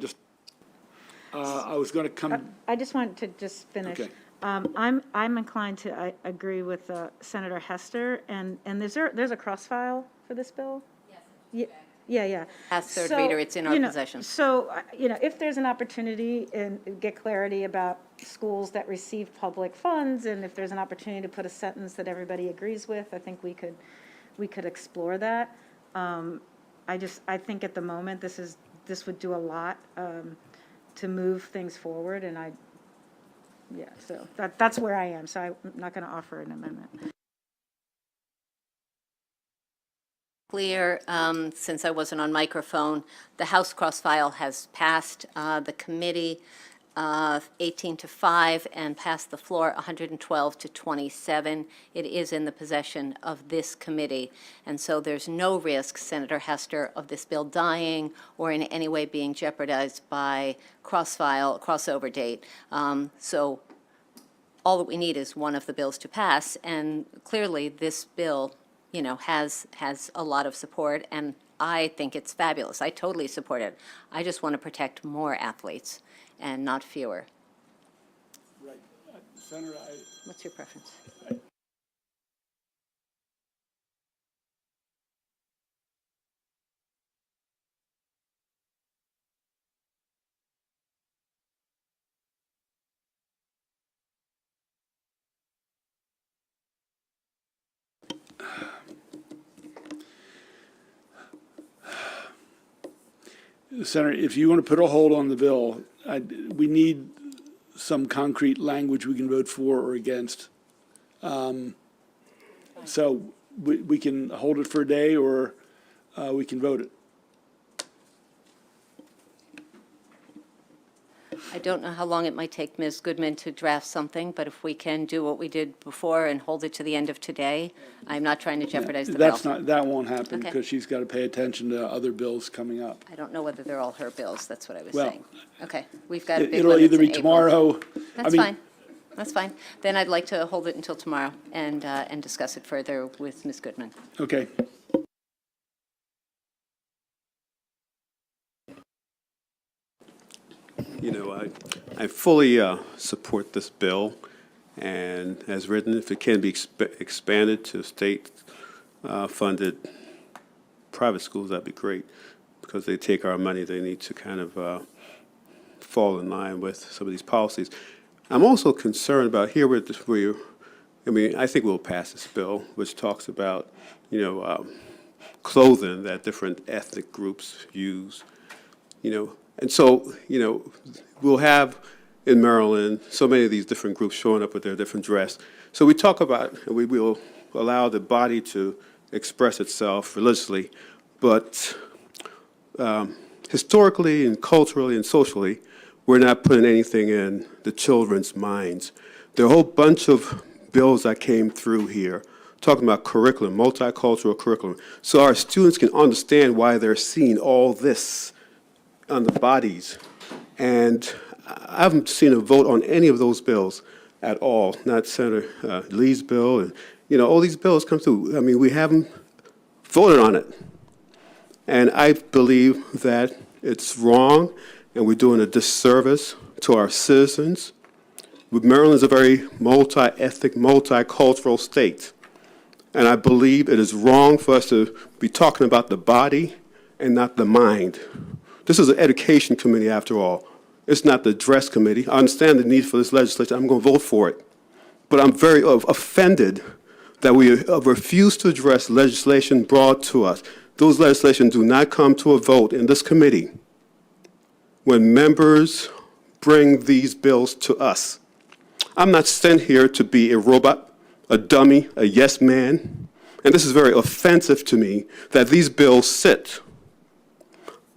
was going to come. I just want to just finish. Okay. I'm inclined to agree with Senator Hester, and there's a cross-file for this bill? Yes. Yeah. As third So, reader, it's in our you know, possession. So, if there's an opportunity and get clarity about schools that receive public funds, and if there's an opportunity to put a sentence that everybody agrees with, I think we could explore that. I think at the moment, this would do a lot to move things forward, and so that's where I am, so I'm not going to offer an amendment. Clear, since I wasn't on microphone, the House cross-file has passed the committee 18-5 and passed the floor 112-27. It is in the possession of this committee, and so there's no risk, Senator Hester, of this bill dying or in any way being jeopardized by crossover date. So all that we need is one of the bills to pass, and clearly this bill, has a lot of support, and I think it's fabulous. I totally support it. I just want to protect more athletes and not fewer. Right. Senator, What's your preference? Senator, if you want to put a hold on the bill, we need some concrete language we can vote for or against. So we can hold it for a day, or we can vote it. I don't know how long it might take Ms. Goodman to draft something, but if we can do what we did before and hold it to the end of today, I'm not trying to jeopardize the bill. That won't happen, Okay. because she's got to pay attention to other bills coming up. I don't know whether they're all her bills, that's what I was Well, saying. Okay, we've got a big It'll one either that's be in April. tomorrow. That's fine, that's fine. Then I'd like to hold it until tomorrow and discuss it further with Ms. Goodman. Okay. You know, I fully support this bill, and as written, if it can be expanded to state-funded private schools, that'd be great, because they take our money, they need to kind of fall in line with some of these policies. I'm also concerned about here I think we'll pass this bill, which talks about, clothing that different ethnic groups use, And so, we'll have in Maryland so many of these different groups showing up with their different dress. So we talk about, and we will allow the body to express itself religiously, but historically and culturally and socially, we're not putting anything in the children's minds. There are a whole bunch of bills that came through here talking about curriculum, multicultural curriculum, so our students can understand why they're seeing all this on the bodies. And I haven't seen a vote on any of those bills at all, not Senator Lee's bill. And, all these bills come through. I mean, we haven't voted on it. And I believe that it's wrong, and we're doing a disservice to our citizens. Maryland is a very multi-ethnic, multicultural state. And I believe it is wrong for us to be talking about the body and not the mind. This is an education committee, after all. It's not the dress committee. I understand the need for this legislation. I'm going to vote for it. But I'm very offended that we refuse to address legislation brought to us. Those legislations do not come to a vote in this committee when members bring these bills to us. I'm not sent here to be a robot, a dummy, a yes man. And this is very offensive to me that these bills sit.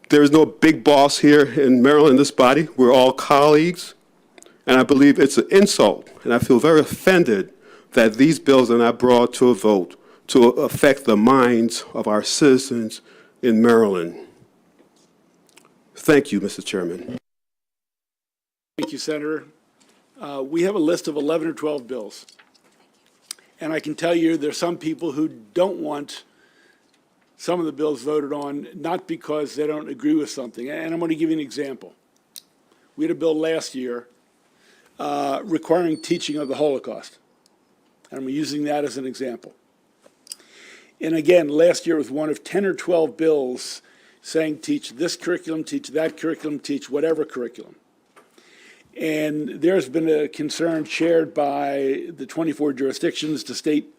There is no big boss here in Maryland in this body. We're all colleagues. And I believe it's an insult. And I feel very offended that these bills are not brought to a vote to affect the minds of our citizens in Maryland. Thank you, Mr. Chairman. Thank you, Senator. We have a list of 11 or 12 bills. And I can tell you there's some people who don't want some of the bills voted on, not because they don't agree with something. And I'm going to give you an example. We had a bill last year requiring teaching of the Holocaust. And I'm using that as an example. And again, last year was one of 10 or 12 bills saying teach this curriculum, teach that curriculum, teach whatever curriculum. And there's been a concern shared by the 24 jurisdictions, the State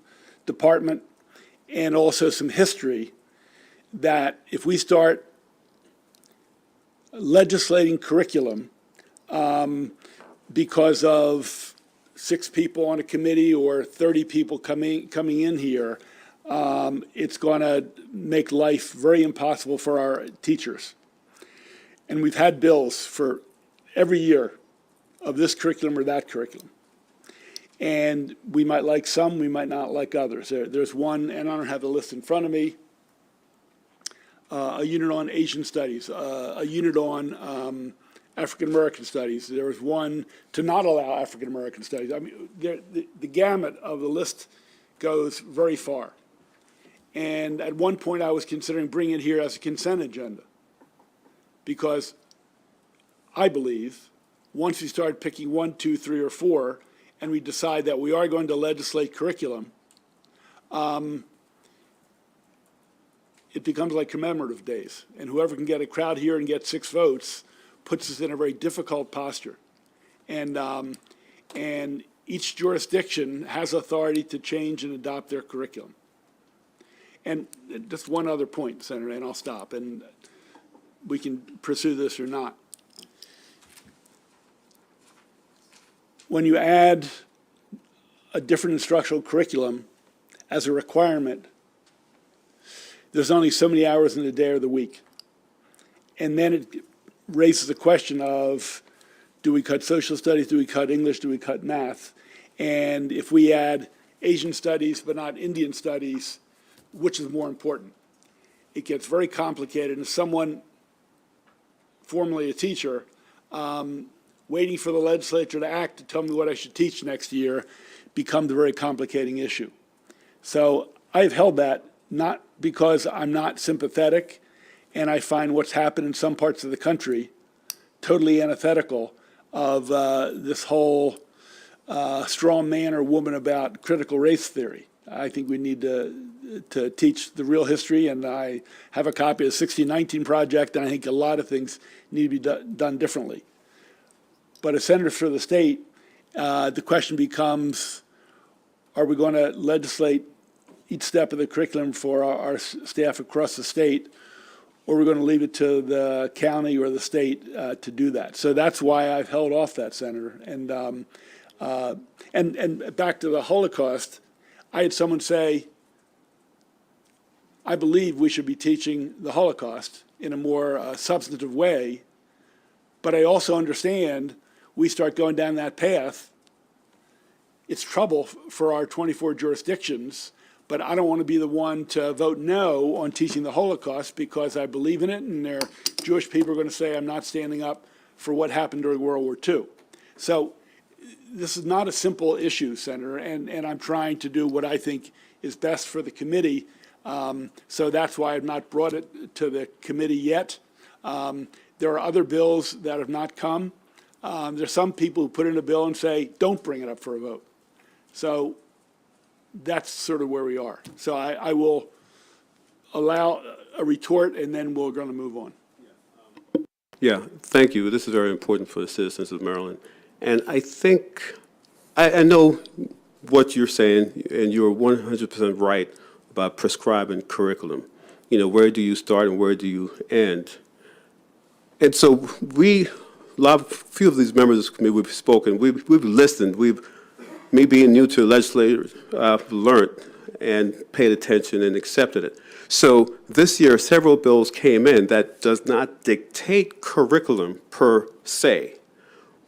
Department, and also some history that if we start legislating curriculum because of 6 people on a committee or 30 people coming in here, it's going to make life very impossible for our teachers. And we've had bills for every year of this curriculum or that curriculum. And we might like some, we might not like others. There's one, and I don't have the list in front of me, a unit on Asian studies, a unit on African-American studies. There was one to not allow African-American studies. I mean, the gamut of the list goes very far. And at one point, I was considering bringing it here as a consent agenda, because I believe once we start picking 1, 2, 3, or 4, and we decide that we are going to legislate curriculum, it becomes like commemorative days. And whoever can get a crowd here and get 6 votes puts us in a very difficult posture. And each jurisdiction has authority to change and adopt their curriculum. And just one other point, Senator, and I'll stop. And we can pursue this or not. When you add a different instructional curriculum as a requirement, there's only so many hours in the day or the week. And then it raises the question of, do we cut social studies, do we cut English, do we cut math? And if we add Asian studies but not Indian studies, which is more important? It gets very complicated, and as someone, formerly a teacher, waiting for the legislature to act to tell me what I should teach next year becomes a very complicating issue. So I've held that, not because I'm not sympathetic, and I find what's happened in some parts of the country totally antithetical of this whole straw man or woman about critical race theory. I think we need to teach the real history, and I have a copy of the 1619 Project, and I think a lot of things need to be done differently. But as senators for the state, the question becomes, are we going to legislate each step of the curriculum for our staff across the state, or are we going to leave it to the county or the state to do that? So that's why I've held off that, Senator. And back to the Holocaust, I had someone say, I believe we should be teaching the Holocaust in a more substantive way, but I also understand we start going down that path, it's trouble for our 24 jurisdictions, but I don't want to be the one to vote no on teaching the Holocaust because I believe in it, and there Jewish people are going to say I'm not standing up for what happened during World War II. So this is not a simple issue, Senator, and I'm trying to do what I think is best for the committee. So that's why I've not brought it to the committee yet. There are other bills that have not come. There's some people who put in a bill and say, don't bring it up for a vote. So that's sort of where we are. So I will allow a retort, and then we're going to move on. Yeah, thank you. This is very important for the citizens of Maryland. And I think, I know what you're saying, and you're 100% right about prescribing curriculum. You know, where do you start and where do you end? And so few of these members of this committee, we've spoken, we've listened, me being new to the legislature, learned and paid attention and accepted it. So this year, several bills came in that does not dictate curriculum per se,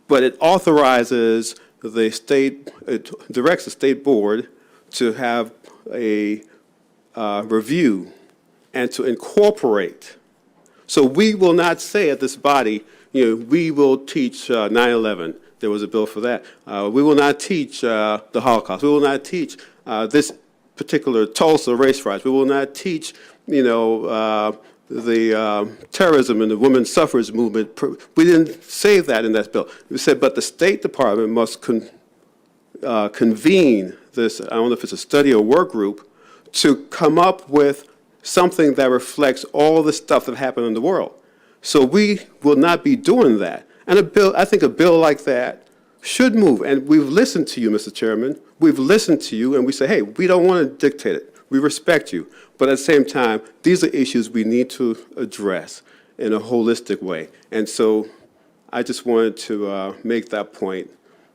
but it authorizes the state, it directs the state board to have a review and to incorporate. So we will not say at this body, you know, we will teach 9/11. There was a bill for that. We will not teach the Holocaust. We will not teach this particular Tulsa race riots. We will not teach, you know, the terrorism and the women's suffrage movement. We didn't say that in that bill. We said, but the State Department must convene this, I don't know if it's a study or work group, to come up with something that reflects all the stuff that happened in the world. So we will not be doing that. And I think a bill like that should move. And we've listened to you, Mr. Chairman. We've listened to you, and we say, hey, we don't want to dictate it. We respect you. But at the same time, these are issues we need to address in a holistic way. And so I just wanted to make that point.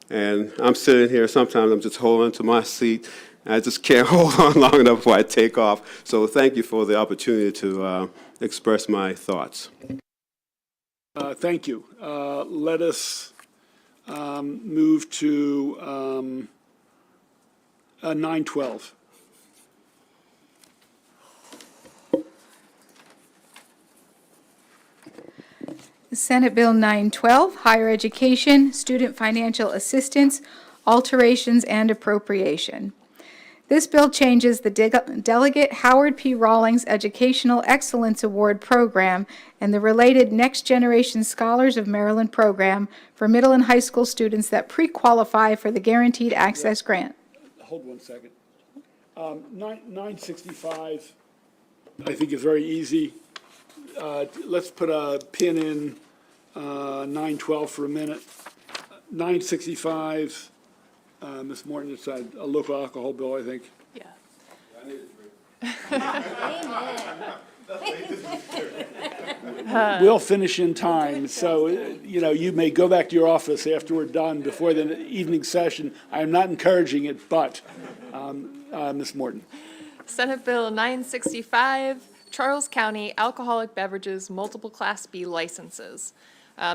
And I'm sitting here, sometimes I'm just holding to my seat. I just can't hold on long enough before I take off. So thank you for the opportunity to express my thoughts. Thank you. Let us move to 912. Senate Bill 912, Higher Education, Student Financial Assistance, Alterations and Appropriation. This bill changes the Delegate Howard P. Rawlings Educational Excellence Award Program and the related Next Generation Scholars of Maryland program for middle and high school students that pre-qualify for the Guaranteed Access Grant. Hold 1 second. 965, I think, is very easy. Let's put a pin in 912 for a minute. 965. Ms. Morton, it's a local alcohol bill, I think. Yeah. we'll finish in time. So, you know, you may go back to your office after we're done before the evening session. I am not encouraging it, but, Ms. Morton. Senate Bill 965, Charles County Alcoholic Beverages Multiple Class B Licenses.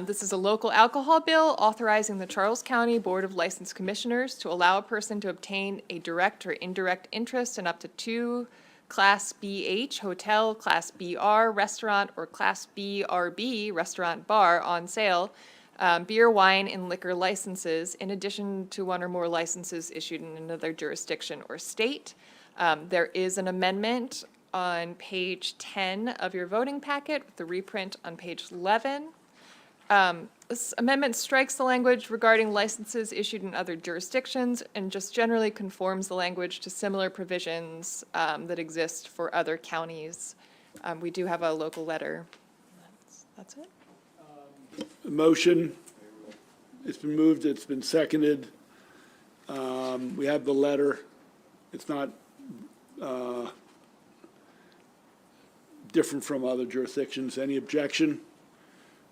This is a local alcohol bill authorizing the Charles County Board of License Commissioners to allow a person to obtain a direct or indirect interest in up to 2 Class BH hotel, Class BR restaurant, or Class BRB restaurant bar on sale, beer, wine, and liquor licenses, in addition to 1 or more licenses issued in another jurisdiction or state. There is an amendment on page 10 of your voting packet, with the reprint on page 11. This amendment strikes the language regarding licenses issued in other jurisdictions and just generally conforms the language to similar provisions that exist for other counties. We do have a local letter. That's it. Motion, it's been moved, it's been seconded. We have the letter. It's not different from other jurisdictions. Any objection?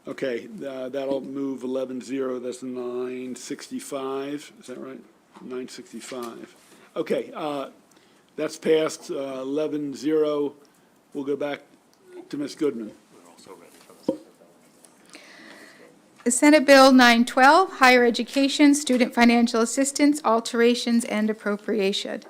Okay, that'll move 11-0, that's 965, is that right? 965. Okay, that's passed, 11-0. We'll go back to Ms. Goodman. Senate Bill 912, Higher Education, Student Financial Assistance, Alterations, and Appropriation.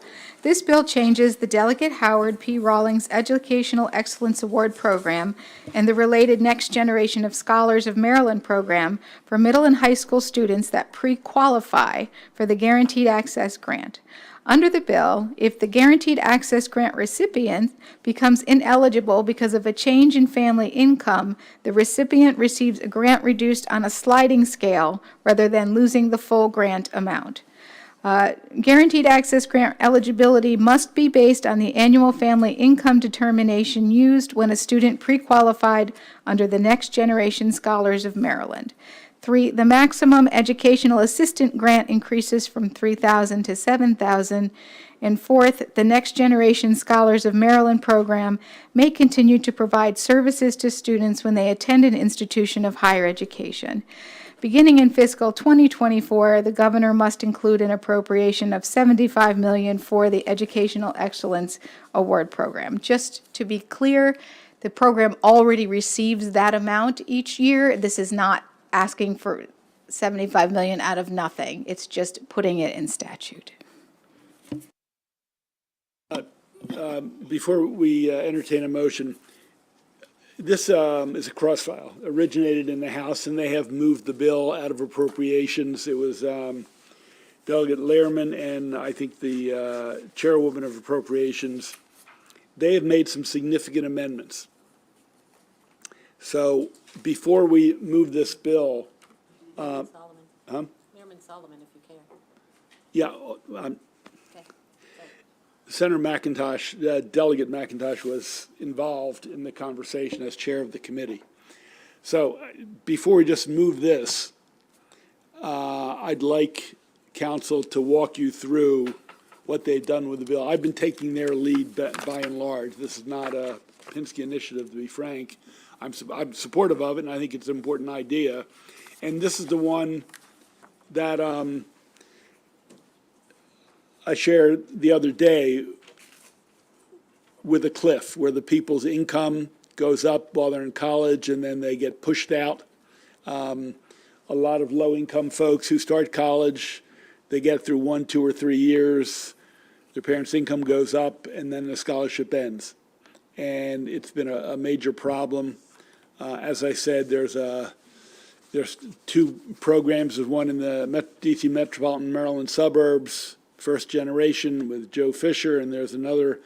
This bill changes the Delegate Howard P. Rawlings Educational Excellence Award Program and the related Next Generation of Scholars of Maryland program for middle and high school students that pre-qualify for the Guaranteed Access Grant. Under the bill, if the Guaranteed Access Grant recipient becomes ineligible because of a change in family income, the recipient receives a grant reduced on a sliding scale rather than losing the full grant amount. Guaranteed Access Grant eligibility must be based on the annual family income determination used when a student pre-qualified under the Next Generation Scholars of Maryland. 3, the maximum educational assistant grant increases from $3,000 to $7,000. And 4th, the Next Generation Scholars of Maryland program may continue to provide services to students when they attend an institution of higher education. Beginning in fiscal 2024, the governor must include an appropriation of $75 million for the Educational Excellence Award Program. Just to be clear, the program already receives that amount each year. This is not asking for $75 million out of nothing. It's just putting it in statute. Before we entertain a motion, this is a cross-file, originated in the House, and they have moved the bill out of appropriations. It was Delegate Lehrman and I think the chairwoman of appropriations. They have made some significant amendments. So before we move this bill, Solomon. Chairman Solomon, if you care. yeah, Okay. Senator McIntosh, Delegate McIntosh was involved in the conversation as chair of the committee. So before we just move this, I'd like council to walk you through what they've done with the bill. I've been taking their lead by and large. This is not a Pinsky initiative, to be frank. I'm supportive of it, and I think it's an important idea. And this is the one that I shared the other day with a cliff, where the people's income goes up while they're in college and then they get pushed out. A lot of low-income folks who start college, they get through 1, 2, or 3 years, their parents' income goes up, and then the scholarship ends. And it's been a major problem. As I said, there's 2 programs. There's one in the D.C. metropolitan Maryland suburbs, First Generation with Joe Fisher, and there's another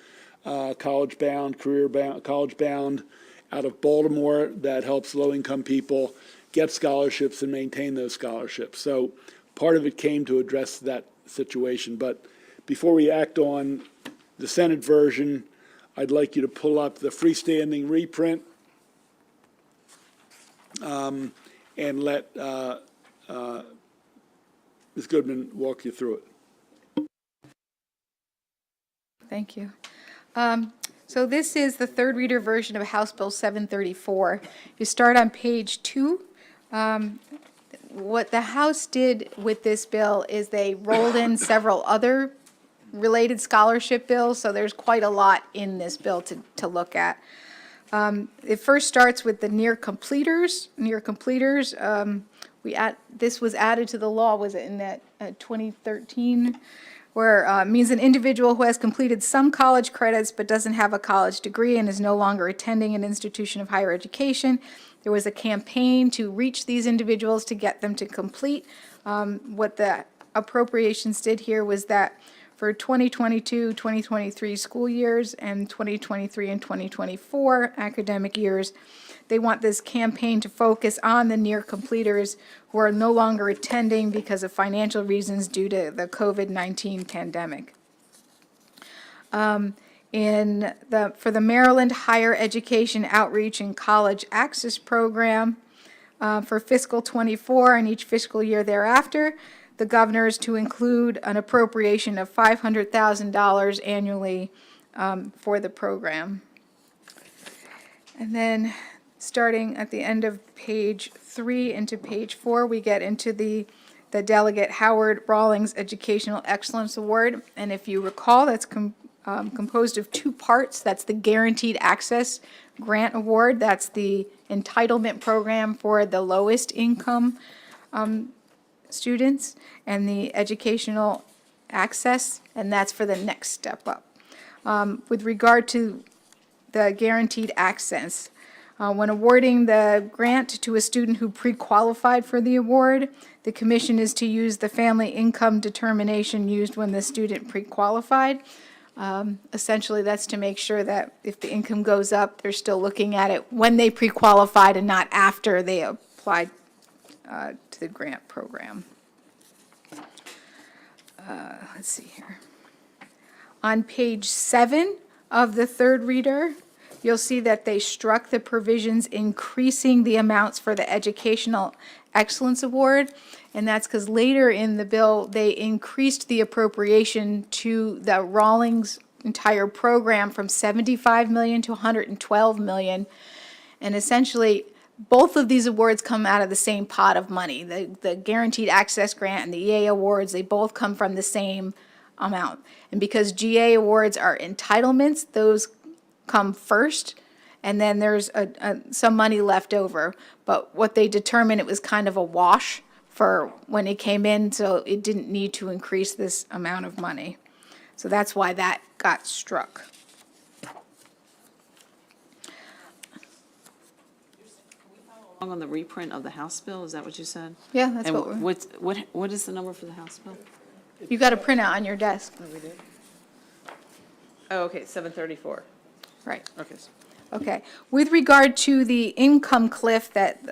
college-bound, career-bound, college-bound out of Baltimore that helps low-income people get scholarships and maintain those scholarships. So part of it came to address that situation. But before we act on the Senate version, I'd like you to pull up the freestanding reprint and let Ms. Goodman walk you through it. Thank you. So this is the third reader version of House Bill 734. You start on page 2. What the House did with this bill is they rolled in several other related scholarship bills, so there's quite a lot in this bill to look at. It first starts with the near completers. This was added to the law, was it in that 2013? Where means an individual who has completed some college credits but doesn't have a college degree and is no longer attending an institution of higher education. There was a campaign to reach these individuals to get them to complete. What the appropriations did here was that for 2022, 2023 school years and 2023 and 2024 academic years, they want this campaign to focus on the near completers who are no longer attending because of financial reasons due to the COVID-19 pandemic. For the Maryland Higher Education Outreach and College Access Program, for fiscal '24 and each fiscal year thereafter, the governor is to include an appropriation of $500,000 annually for the program. And then, starting at the end of page 3 into page 4, we get into the Delegate Howard Rawlings Educational Excellence Award. And if you recall, that's composed of 2 parts. That's the Guaranteed Access Grant Award. That's the entitlement program for the lowest income students, and the educational access, and that's for the next step up. With regard to the guaranteed access, when awarding the grant to a student who pre-qualified for the award, the commission is to use the family income determination used when the student pre-qualified. Essentially, that's to make sure that if the income goes up, they're still looking at it when they pre-qualified and not after they applied to the grant program. Let's see here. On page 7 of the third reader, you'll see that they struck the provisions increasing the amounts for the Educational Excellence Award, and that's because later in the bill, they increased the appropriation to the Rawlings entire program from $75 million to $112 million, and essentially, both of these awards come out of the same pot of money. The Guaranteed Access Grant and the EA awards, they both come from the same amount. And because GA awards are entitlements, those come first, and then there's some money left over. But what they determined, it was kind of a wash for when it came in, so it didn't need to increase this amount of money. So that's why that got struck. On the reprint of the House bill, is that what you said? Yeah, that's And what we're, what is the number for the House bill? you got a printout on your desk. Oh, okay, 734. Right. Okay. Okay. With regard to the income cliff that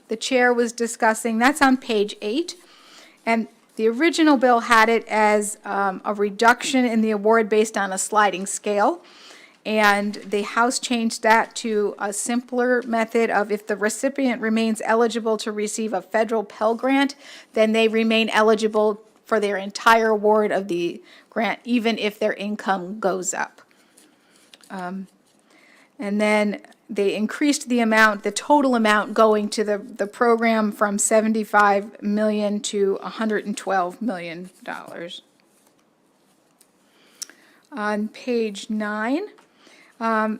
the chair was discussing, that's on page 8. And the original bill had it as a reduction in the award based on a sliding scale. And the House changed that to a simpler method of if the recipient remains eligible to receive a federal Pell Grant, then they remain eligible for their entire award of the grant, even if their income goes up. And then they increased the amount, the total amount going to the program from $75 million to $112 million. On page 9,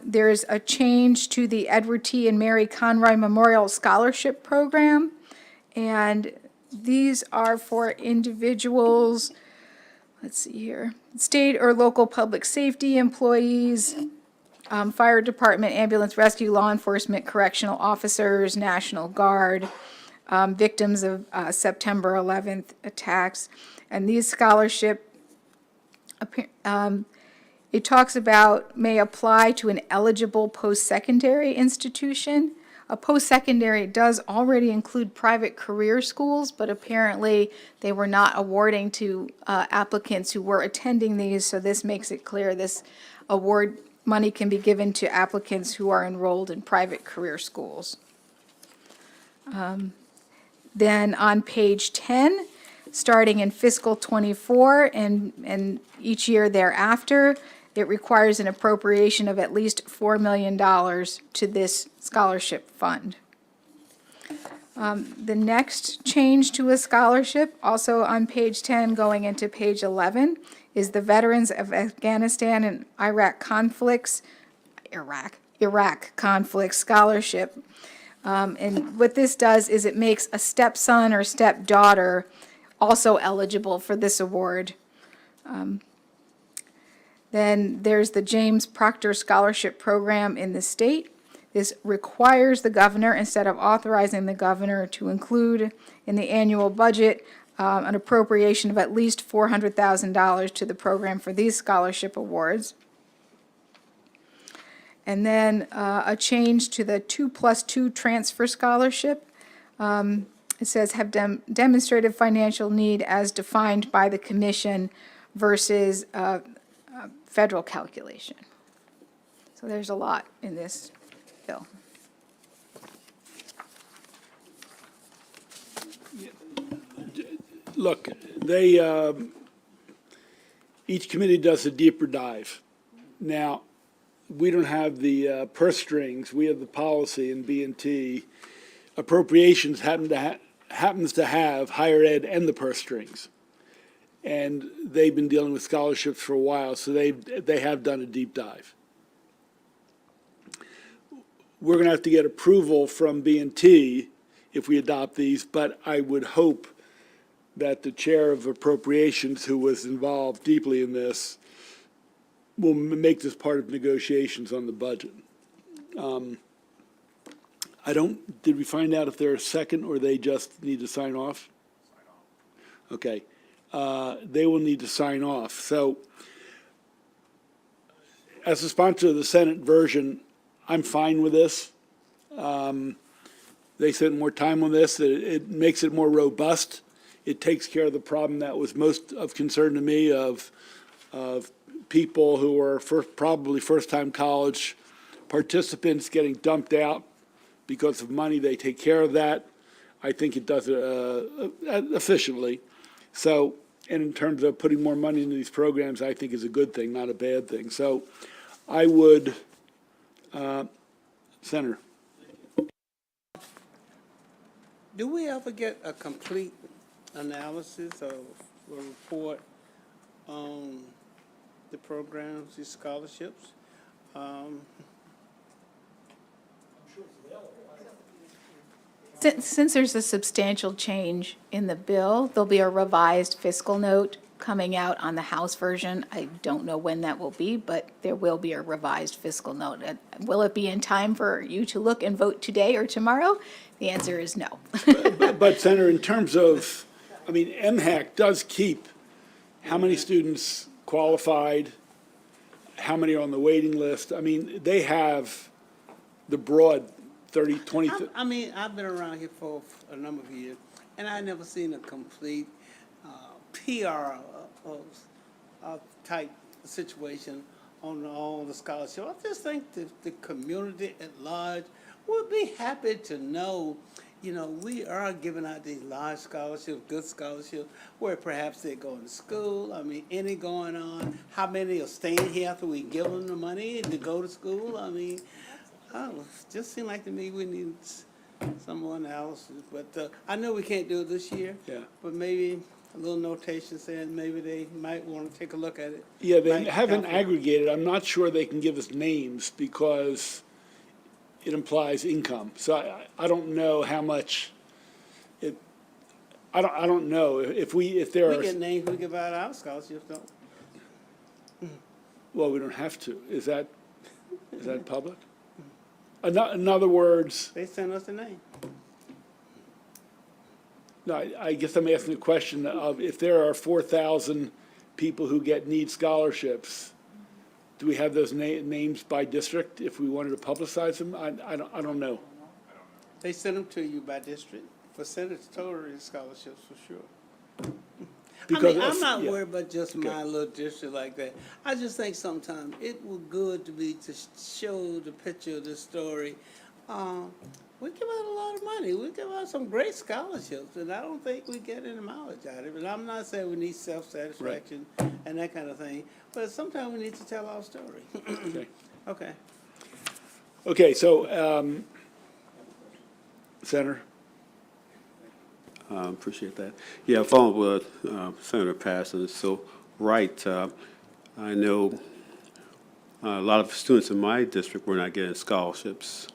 there's a change to the Edward T. and Mary Conroy Memorial Scholarship Program. And these are for individuals, let's see here, state or local public safety employees, fire department, ambulance rescue, law enforcement, correctional officers, National Guard, victims of September 11th attacks. And these scholarship, it talks about may apply to an eligible post-secondary institution. A post-secondary does already include private career schools, but apparently they were not awarding to applicants who were attending these, so this makes it clear this award money can be given to applicants who are enrolled in private career schools. Then on page 10, starting in fiscal '24 and each year thereafter, it requires an appropriation of at least $4 million to this scholarship fund. The next change to a scholarship, also on page 10 going into page 11, is the Veterans of Afghanistan and Iraq Conflict Scholarship. And what this does is it makes a stepson or stepdaughter also eligible for this award. Then there's the James Proctor Scholarship Program in the state. This requires the governor, instead of authorizing the governor, to include in the annual budget an appropriation of at least $400,000 to the program for these scholarship awards. And then a change to the 2+2 transfer scholarship. It says have demonstrated financial need as defined by the commission versus federal calculation. So there's a lot in this bill. Look, each committee does a deeper dive. Now, we don't have the purse strings, we have the policy in B&T. Appropriations happens to have higher ed and the purse strings. And they've been dealing with scholarships for a while, so they have done a deep dive. We're going to have to get approval from B&T if we adopt these, but I would hope that the chair of appropriations, who was involved deeply in this, will make this part of negotiations on the budget. Did we find out if they're a second or they just need to sign off? Okay. They will need to sign off. So as a sponsor of the Senate version, I'm fine with this. They spent more time on this. It makes it more robust. It takes care of the problem that was most of concern to me of people who are probably first-time college participants getting dumped out because of money. They take care of that. I think it does it efficiently. So, and in terms of putting more money into these programs, I think is a good thing, not a bad thing. So I would, Senator. Do we ever get a complete analysis or a report on the programs, the scholarships? Since there's a substantial change in the bill, there'll be a revised fiscal note coming out on the House version. I don't know when that will be, but there will be a revised fiscal note. Will it be in time for you to look and vote today or tomorrow? The answer is no. But Senator, in terms of, I mean, MHAC does keep how many students qualified, how many are on the waiting list. I mean, they have the broad 30, 20. I mean, I've been around here for a number of years, and I've never seen a complete PR type situation on all the scholarship. I just think the community at large would be happy to know, you know, we are giving out these large scholarships, good scholarships, where perhaps they're going to school. I mean, any going on, how many are staying here after we give them the money to go to school? I mean, just seemed like to me we need some more analysis. But I know we can't do it this year. Yeah. But maybe a little notation saying maybe they might want to take a look at it. Yeah, they Might haven't help. aggregated. I'm not sure they can give us names because it implies income. So I don't know how much it, I don't know if there We are, get names, we give out our scholarships, don't we? well, we don't have to. Is that public? In other words, They send us a name. no, I guess I'm asking the question of if there are 4,000 people who need scholarships, do we have those names by district if we wanted to publicize them? I don't know. They send them to you by district for senatory scholarships for sure. Because I'm not yeah. worried about just my little district like that. I just think sometimes it would good to show the picture of the story we give out a lot of money. We give out some great scholarships, and I don't think we get any mileage out of it. And I'm not saying we need self-satisfaction and that kind of thing, but sometimes we need to tell our story. Okay. Okay. Okay, so, Senator? Appreciate that. Yeah, following what Senator Passon is so right. I know a lot of students in my district were not getting scholarships.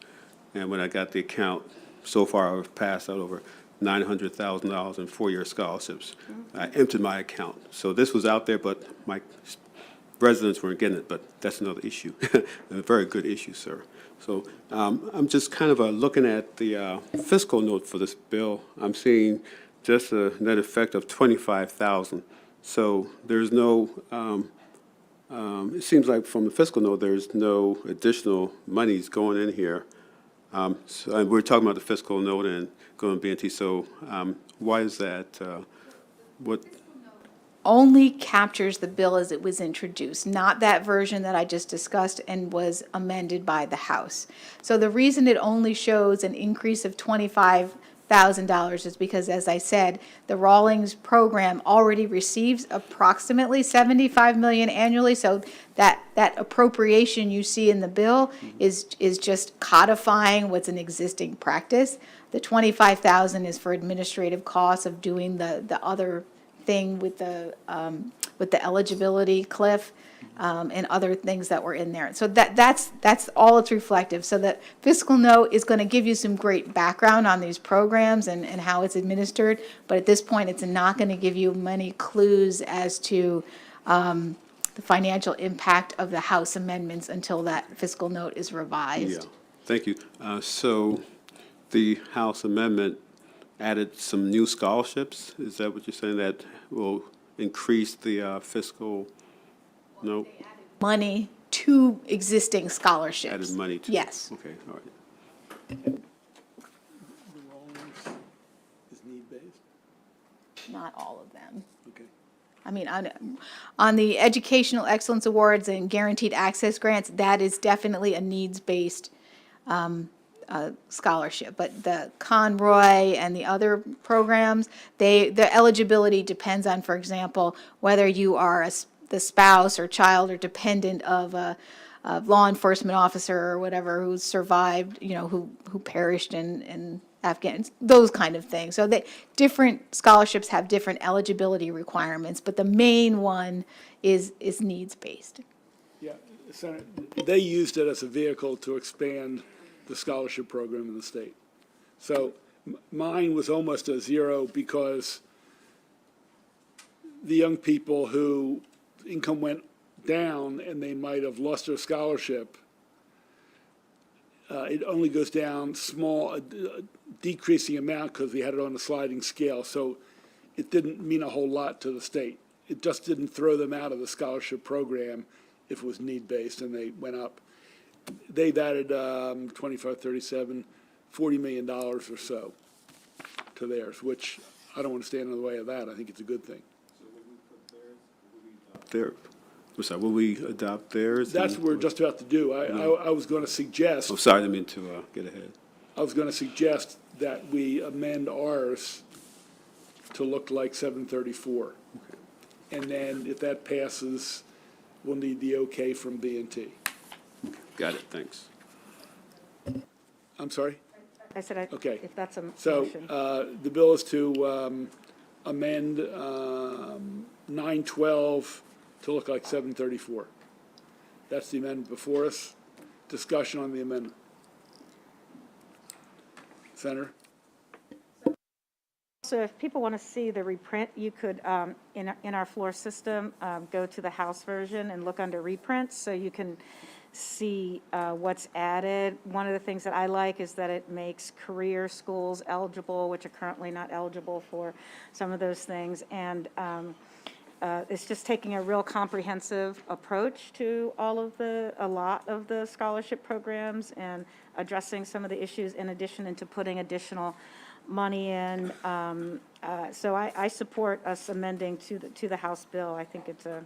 And when I got the account, so far I've passed out over $900,000 in four-year scholarships. I emptied my account. So this was out there, but my residents weren't getting it, but that's another issue, a very good issue, sir. So I'm just kind of looking at the fiscal note for this bill. I'm seeing just a net effect of $25,000. So there's no, it seems like from the fiscal note, there's no additional monies going in here. So, and we're talking about the fiscal note and going to B&T, so why is that? What? Only captures the bill as it was introduced, not that version that I just discussed and was amended by the House. So the reason it only shows an increase of $25,000 is because, as I said, the Rawlings program already receives approximately $75 million annually, so that appropriation you see in the bill is just codifying what's an existing practice. The $25,000 is for administrative costs of doing the other thing with the eligibility cliff, and other things that were in there. So that's all it's reflective. So the fiscal note is going to give you some great background on these programs and how it's administered, but at this point, it's not going to give you many clues as to the financial impact of the House amendments until that fiscal note is revised. Yeah, thank you. So the House amendment added some new scholarships? Is that what you're saying, that will increase the fiscal note? Money to existing scholarships. Added money to? Yes. Okay, all right. The Rawlings is need-based? Not all of them. Okay. I mean, on the Educational Excellence Awards and Guaranteed Access Grants, that is definitely a needs-based scholarship. But the Conroy and the other programs, the eligibility depends on, for example, whether you are the spouse or child or dependent of a law enforcement officer or whatever who survived, who perished in Afghanistan, those kind of things. So different scholarships have different eligibility requirements, but the main one is needs-based. Yeah, Senator, they used it as a vehicle to expand the scholarship program in the state. So mine was almost a zero because the young people who income went down and they might have lost their scholarship, it only goes down small, decreasing amount because we had it on a sliding scale. So it didn't mean a whole lot to the state. It just didn't throw them out of the scholarship program if it was need-based and they went up. They've added 25, 37, $40 million or so to theirs, which I don't want to stand in the way of that. I think it's a good thing. I'm sorry, will we adopt theirs? That's what we're just about to do. I was going to suggest. I'm sorry, I didn't mean to get ahead. I was going to suggest that we amend ours to look like 734. And then if that passes, we'll need the okay from B&T. Got it, thanks. I'm sorry? I said, Okay. if that's a So motion. the bill is to amend 912 to look like 734. That's the amendment before us. Discussion on the amendment. Senator? So if people want to see the reprint, you could, in our floor system, go to the House version and look under reprints, so you can see what's added. One of the things that I like is that it makes career schools eligible, which are currently not eligible for some of those things. And it's just taking a real comprehensive approach to a lot of the scholarship programs and addressing some of the issues in addition and to putting additional money in. So I support us amending to the House bill. I think it's a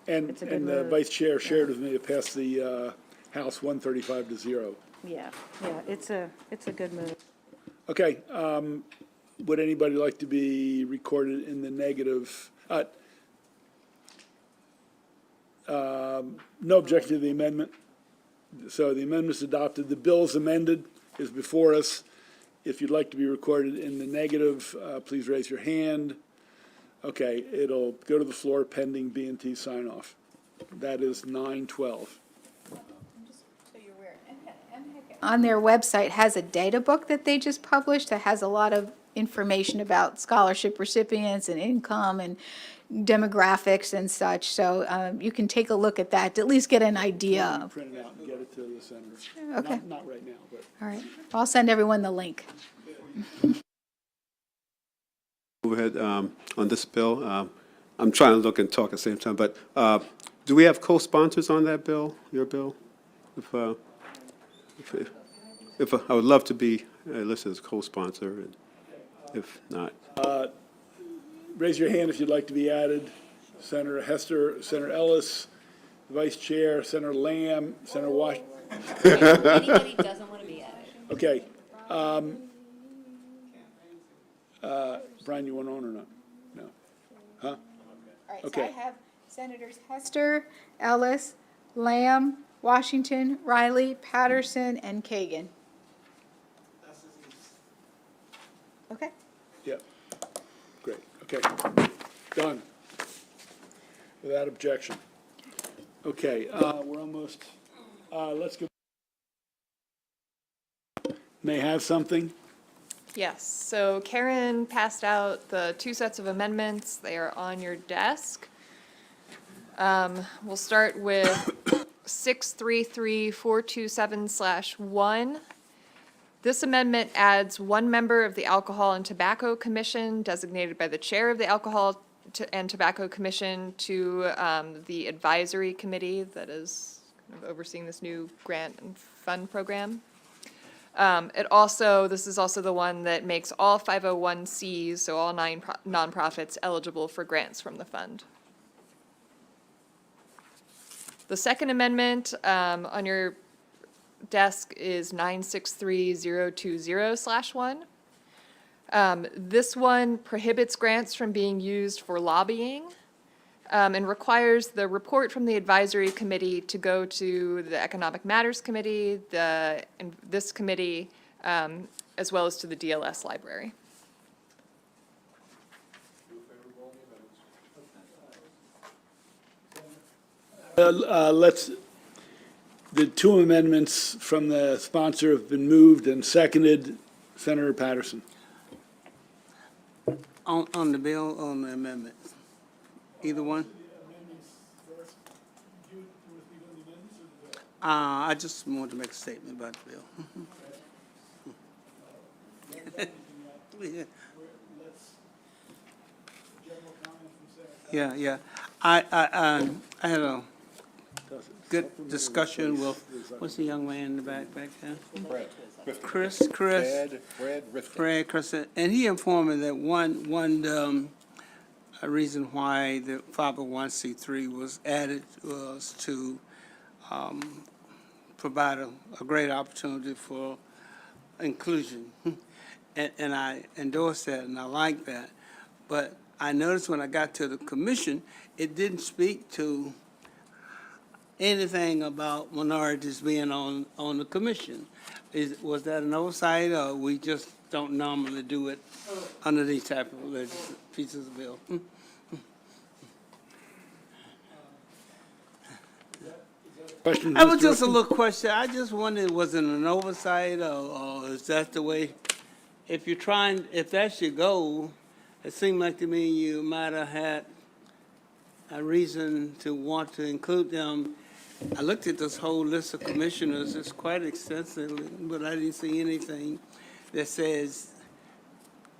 And It's a good the move. vice chair shared with me to pass the House 135 to 0. Yeah, it's a good move. Okay, would anybody like to be recorded in the negative? No objection to the amendment. So the amendment's adopted. The bill's amended is before us. If you'd like to be recorded in the negative, please raise your hand. Okay, it'll go to the floor pending B&T sign off. That is 9:12. On their website has a data book that they just published that has a lot of information about scholarship recipients and income and demographics and such. So you can take a look at that to at least get an idea of. Print it out and get it to the senators. Okay. Not right now, but. All right. I'll send everyone the link. Move ahead on this bill. I'm trying to look and talk at the same time, but do we have co-sponsors on that bill, your bill? If I would love to be listed as co-sponsor, and if not. Raise your hand if you'd like to be added. Senator Hester, Senator Ellis, Vice Chair, Senator Lamb, Senator Washington. Anybody doesn't want to be added. Okay. Brian, you want on or not? No. Huh? All right, so Okay. I have Senators Hester, Ellis, Lamb, Washington, Riley, Patterson, and Kagan. Okay. Yep. Great. Okay. Done. Without objection. Okay, we're almost, let's go. May I have something? Yes, so Karen passed out the two sets of amendments. They are on your desk. We'll start with 633427/1. This amendment adds one member of the Alcohol and Tobacco Commission designated by the chair of the Alcohol and Tobacco Commission to the advisory committee that is kind of overseeing this new grant and fund program. This is also the one that makes all 501Cs, so all nonprofits, eligible for grants from the fund. The second amendment on your desk is 963020/1. This one prohibits grants from being used for lobbying and requires the report from the advisory committee to go to the Economic Matters Committee, this committee, as well as to the DLS library. The two amendments from the sponsor have been moved and seconded. Senator Patterson. On the bill, on the amendment? Either one? I just wanted to make a statement about the bill. Yeah. I had a good discussion with, what's the young man in the back there? Chris, Fred, and he informed me that one reason why the 501c3 was added was to provide a great opportunity for inclusion. And I endorse that, and I like that. But I noticed when I got to the commission, it didn't speak to anything about minorities being on the commission. Was that an oversight, or we just don't normally do it under these type of pieces of bill? Questions? That was just a little question. I just wondered, was it an oversight, or is that the way? If that's your goal, it seemed like to me you might have had a reason to want to include them. I looked at this whole list of commissioners, it's quite extensive, but I didn't see anything that says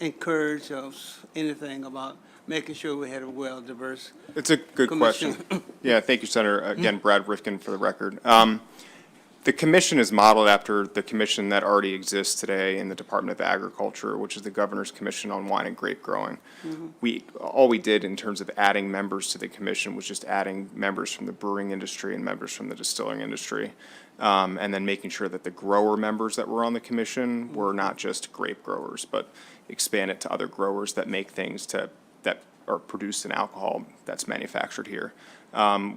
encourage us, anything about making sure we had a well-diverse. It's a good commission. question. Yeah, thank you, Senator. Again, Brad Rifkin for the record. The commission is modeled after the commission that already exists today in the Department of Agriculture, which is the Governor's Commission on Wine and Grape Growing. All we did in terms of adding members to the commission was just adding members from the brewing industry and members from the distilling industry. and then making sure that the grower members that were on the commission were not just grape growers, but expand it to other growers that make things that are produced in alcohol that's manufactured here.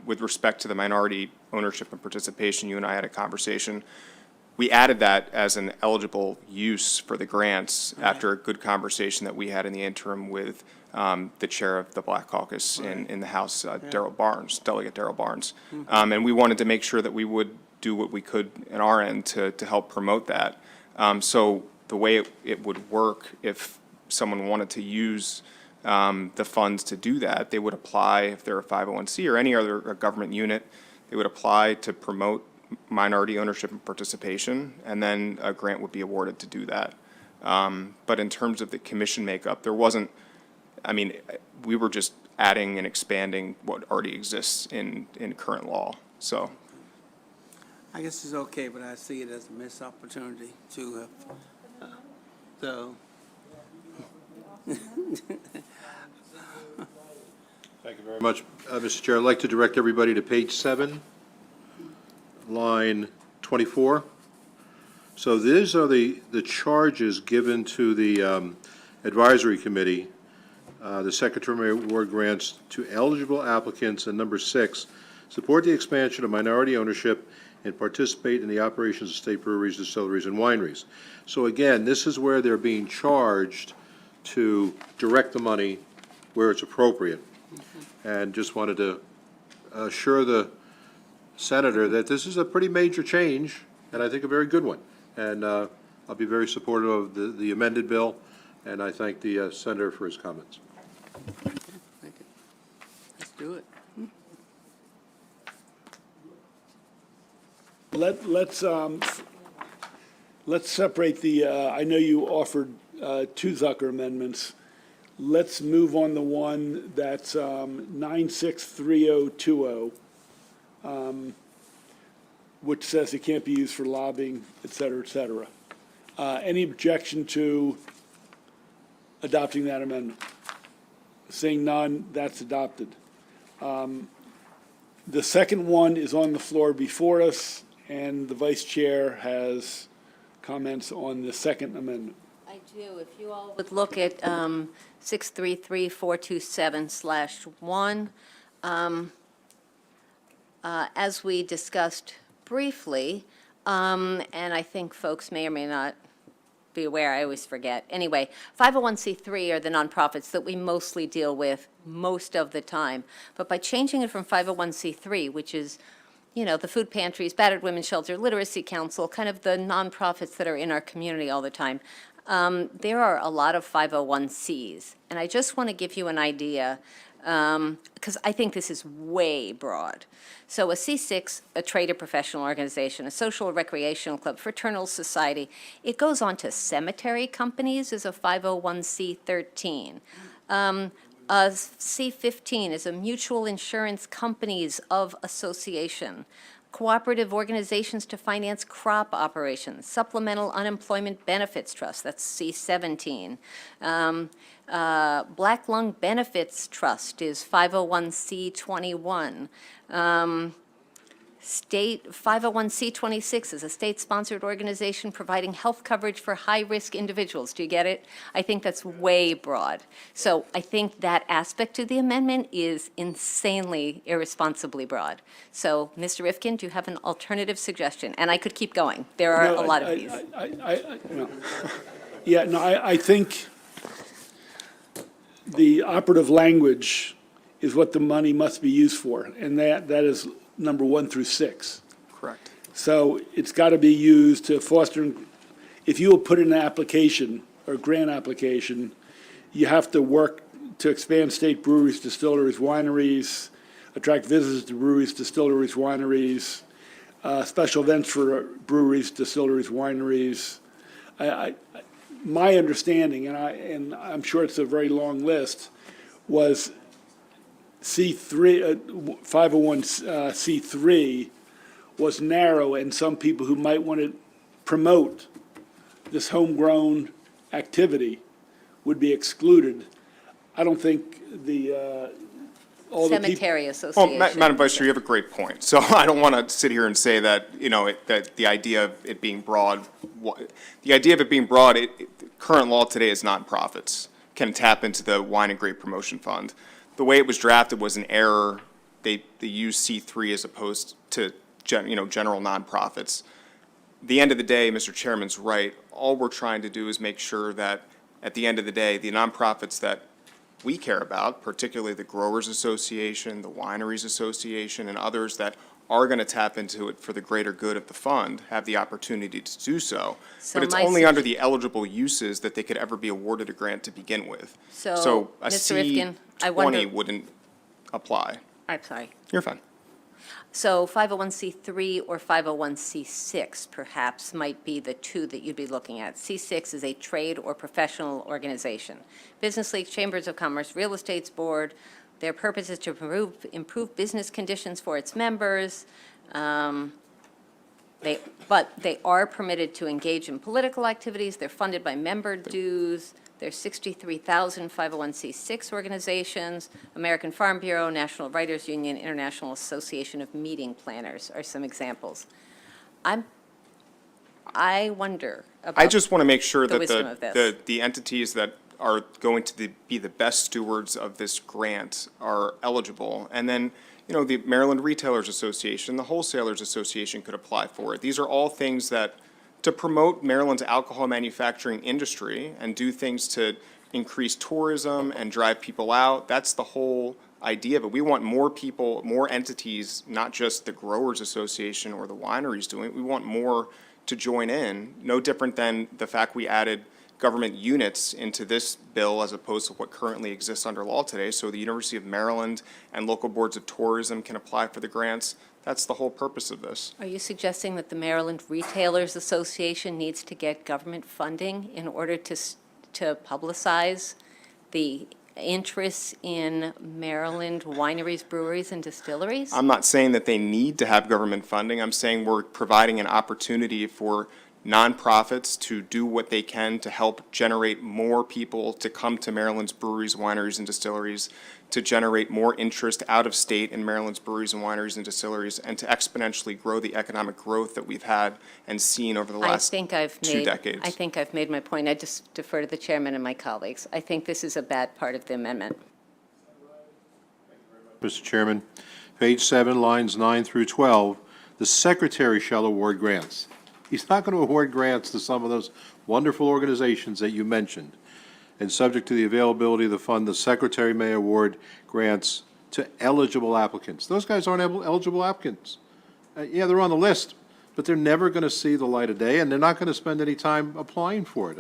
With respect to the minority ownership and participation, you and I had a conversation. We added that as an eligible use for the grants after a good conversation that we had in the interim with the chair of the Black Caucus in the House, Delegate Darrell Barnes. And we wanted to make sure that we would do what we could in our end to help promote that. So the way it would work, if someone wanted to use the funds to do that, they would apply, if they're a 501c or any other government unit, they would apply to promote minority ownership and participation, and then a grant would be awarded to do that. But in terms of the commission makeup, there wasn't, I mean, we were just adding and expanding what already exists in current law, so. I guess it's okay, but I see it as a missed opportunity to have, so. Thank you very much, Mr. Chair. I'd like to direct everybody to page 7, line 24. So these are the charges given to the advisory committee, the secretary award grants to eligible applicants, and number 6, support the expansion of minority ownership and participate in the operations of state breweries, distilleries, and wineries. So again, this is where they're being charged to direct the money where it's appropriate. And just wanted to assure the senator that this is a pretty major change, and I think a very good one. And I'll be very supportive of the amended bill, and I thank the senator for his comments. Let's do it. Let's separate the, I know you offered 2 Zucker amendments. Let's move on the one that's 963020, which says it can't be used for lobbying, et cetera, et cetera. Any objection to adopting that amendment? Seeing none, that's adopted. The second one is on the floor before us, and the vice chair has comments on the second amendment. I do. If you all would look at 633427/1, as we discussed briefly, and I think folks may or may not be aware, I always forget. Anyway, 501c3 are the nonprofits that we mostly deal with most of the time. But by changing it from 501c3, which is, you know, the food pantries, battered women's shelter, literacy council, kind of the nonprofits that are in our community all the time, there are a lot of 501cs. And I just want to give you an idea, because I think this is way broad. So a C6, a trade or professional organization, a social or recreational club, fraternal society, it goes on to cemetery companies as a 501c13. A C15 is a mutual insurance companies of association. Cooperative organizations to finance crop operations, supplemental unemployment benefits trust, that's C17. Black Lung Benefits Trust is 501c21. State 501c26 is a state-sponsored organization providing health coverage for high-risk individuals. Do you get it? I think that's way broad. So I think that aspect of the amendment is insanely, irresponsibly broad. So, Mr. Rifkin, do you have an alternative suggestion? And I could keep going. There are a lot of these. I think the operative language is what the money must be used for, and that is number 1 through 6. Correct. So it's got to be used to foster, if you will put in an application or a grant application, you have to work to expand state breweries, distilleries, wineries, attract visitors to breweries, distilleries, wineries, special events for breweries, distilleries, wineries. My understanding, and I'm sure it's a very long list, was C3, 501c3 was narrow, and some people who might want to promote this homegrown activity would be excluded. I don't think the all the people. Cemetery Well, Association. Madam Vice Chair, you have a great point. So I don't want to sit here and say that, that the idea of it being broad, current law today is nonprofits can tap into the Wine and Grape Promotion Fund. The way it was drafted was an error. They used C3 as opposed to, general nonprofits. At the end of the day, Mr. Chairman's right. All we're trying to do is make sure that, at the end of the day, the nonprofits that we care about, particularly the Growers Association, the Wineries Association, and others that are going to tap into it for the greater good of the fund, have the opportunity to do so. So But it's my only under the eligible uses that they could ever be awarded a grant to begin with. So, a Mr. Rifkin, I wonder. C20 wouldn't apply. I'm sorry. You're fine. So 501c3 or 501c6 perhaps might be the two that you'd be looking at. C6 is a trade or professional organization. Business leagues, chambers of commerce, real estates board, their purpose is to improve business conditions for its members. But they are permitted to engage in political activities. They're funded by member dues. There's 63,000 501c6 organizations. American Farm Bureau, National Writers Union, International Association of Meeting Planners are some examples. I wonder about. I just want to make sure the that wisdom of this. the entities that are going to be the best stewards of this grant are eligible. And then, the Maryland Retailers Association, the Wholesalers Association could apply for it. These are all things that, to promote Maryland's alcohol manufacturing industry and do things to increase tourism and drive people out. That's the whole idea. But we want more people, more entities, not just the Growers Association or the wineries doing it. We want more to join in. No different than the fact we added government units into this bill as opposed to what currently exists under law today. So the University of Maryland and local boards of tourism can apply for the grants. That's the whole purpose of this. Are you suggesting that the Maryland Retailers Association needs to get government funding in order to publicize the interests in Maryland wineries, breweries, and distilleries? I'm not saying that they need to have government funding. I'm saying we're providing an opportunity for nonprofits to do what they can to help generate more people to come to Maryland's breweries, wineries, and distilleries, to generate more interest out of state in Maryland's breweries and wineries and distilleries, and to exponentially grow the economic growth that we've had and seen over the last 2 decades. I think I've made my point. I just defer to the chairman and my colleagues. I think this is a bad part of the amendment. Mr. Chairman, page 7, lines 9 through 12, the secretary shall award grants. He's not going to award grants to some of those wonderful organizations that you mentioned. And subject to the availability of the fund, the secretary may award grants to eligible applicants. Those guys aren't eligible applicants. Yeah, they're on the list, but they're never going to see the light of day, and they're not going to spend any time applying for it.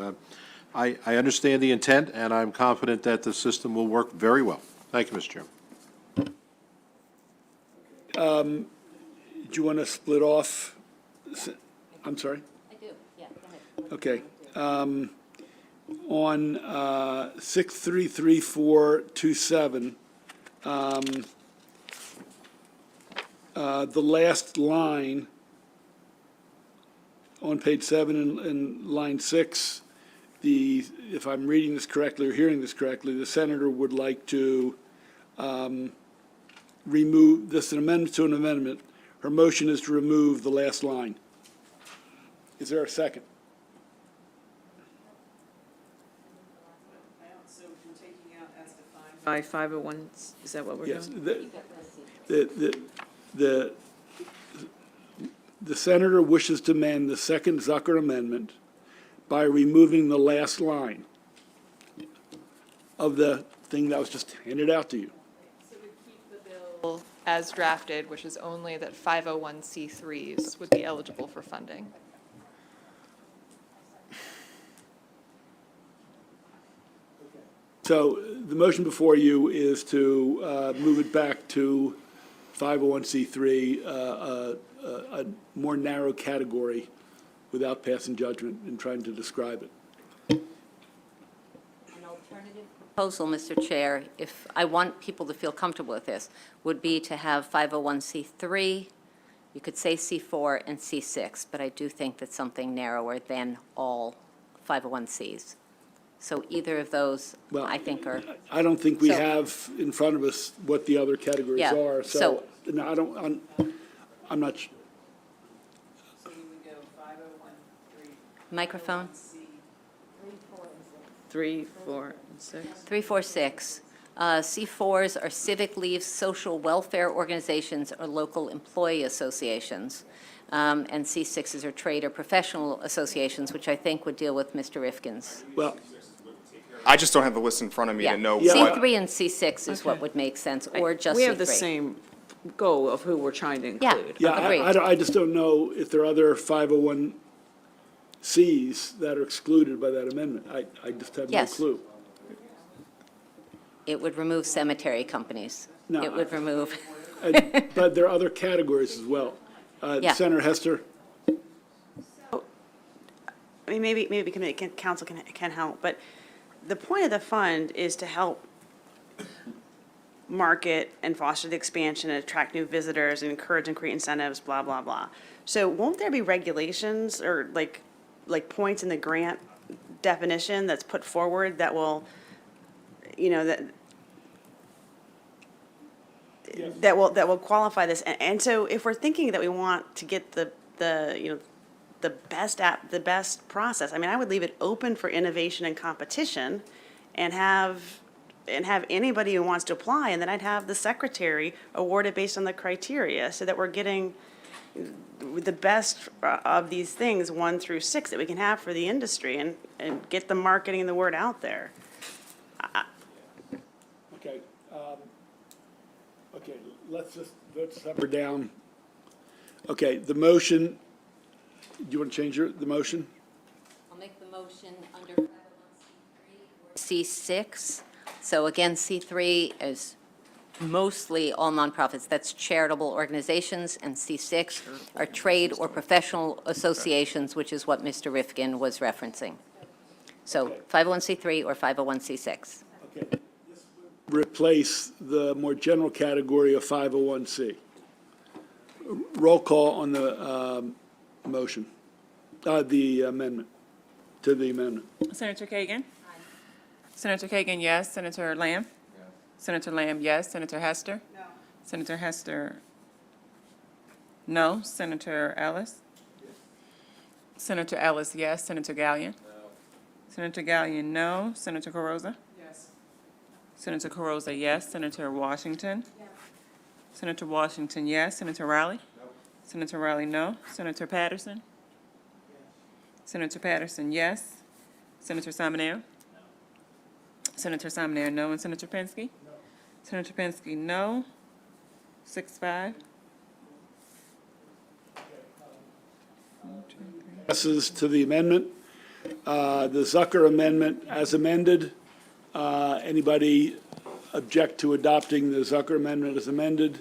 I understand the intent, and I'm confident that the system will work very well. Thank you, Mr. Chairman. Do you want to split off? I'm sorry? I do, yeah, go ahead. Okay. On 633427, the last line on page 7 and line 6, if I'm reading this correctly or hearing this correctly, the senator would like to remove, this is an amendment to an amendment. Her motion is to remove the last line. Is there a second? So we're taking out as defined by 501, is that what we're Yes. doing? The senator wishes to amend the second Zucker amendment by removing the last line of the thing that was just handed out to you. So we keep the bill as drafted, which is only that 501c3s would be eligible for funding. So the motion before you is to move it back to 501c3, a more narrow category without passing judgment and trying to describe it. An alternative proposal, Mr. Chair, if I want people to feel comfortable with this, would be to have 501c3, you could say C4 and C6, but I do think that something narrower than all 501cs. So either of those, Well, I think, are, I don't think we So- have in front of us what the other categories Yeah, are, so, so- no, I'm not, microphone? 3, 4, and 6. 3, 4, 6. C4s are civic leave, social welfare organizations, or local employee associations. And C6s are trade or professional associations, which I think would deal with Mr. Rifkin's. well, I just don't have the list in front of me Yeah, to know Yeah. what. C3 and C6 is what Okay. would make sense, or just C3. We have the same goal of who we're trying to Yeah. include. yeah, Agreed. I just don't know if there are other 501Cs that are excluded by that amendment. I just have no Yes. clue. It would remove cemetery companies. No, It would remove, But there are other categories as well. Yeah. Senator Hester? I mean, maybe council can help, but the point of the fund is to help market and foster the expansion, and attract new visitors, and encourage and create incentives, blah, blah, blah. So won't there be regulations or like points in the grant definition that's put forward that will, you know, that will qualify this? And so if we're thinking that we want to get the best process, I mean, I would leave it open for innovation and competition, and have anybody who wants to apply, and then I'd have the secretary award it based on the criteria, so that we're getting the best of these things, 1 through 6, that we can have for the industry, and get the marketing and the word out there. Okay, okay, let's just vote up or down. Okay, the motion, do you want to change the motion? I'll make the motion under 501c3 or C6. So again, C3 is mostly all nonprofits, that's charitable organizations, and C6 are trade or professional associations, which is what Mr. Rifkin was referencing. So 501c3 or 501c6. Okay. This would replace the more general category of 501C. Roll call on the motion, the amendment, to the amendment. Senator Kagan? Senator Kagan, yes. Senator Lamb? Senator Lamb, yes. Senator Hester? No. Senator Hester, no. Senator Ellis? Senator Ellis, yes. Senator Gallion? No. Senator Gallion, no. Senator Carozza? Yes. Senator Carozza, yes. Senator Washington? Yes. Senator Washington, yes. Senator Riley? No. Senator Riley, no. Senator Patterson? Yes. Senator Patterson, yes. Senator Simoneau? No. Senator Simoneau, no. And Senator Penske? No. Senator Penske, no. 6-5. Passes to the amendment. The Zucker amendment as amended. Anybody object to adopting the Zucker amendment as amended?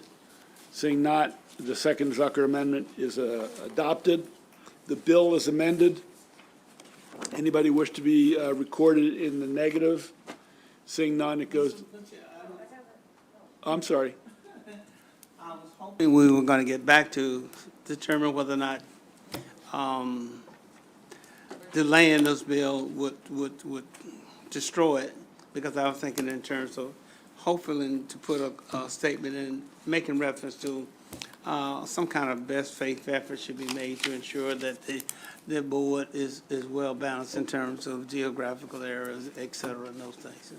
Seeing not, the second Zucker amendment is adopted. The bill is amended. Anybody wish to be recorded in the negative? Seeing none, it goes. I'm sorry. I was hoping we were going to get back to determine whether or not delaying this bill would destroy it, because I was thinking in terms of hopefully to put a statement in, making reference to some kind of best faith effort should be made to ensure that the board is well balanced in terms of geographical areas, et cetera, and those things.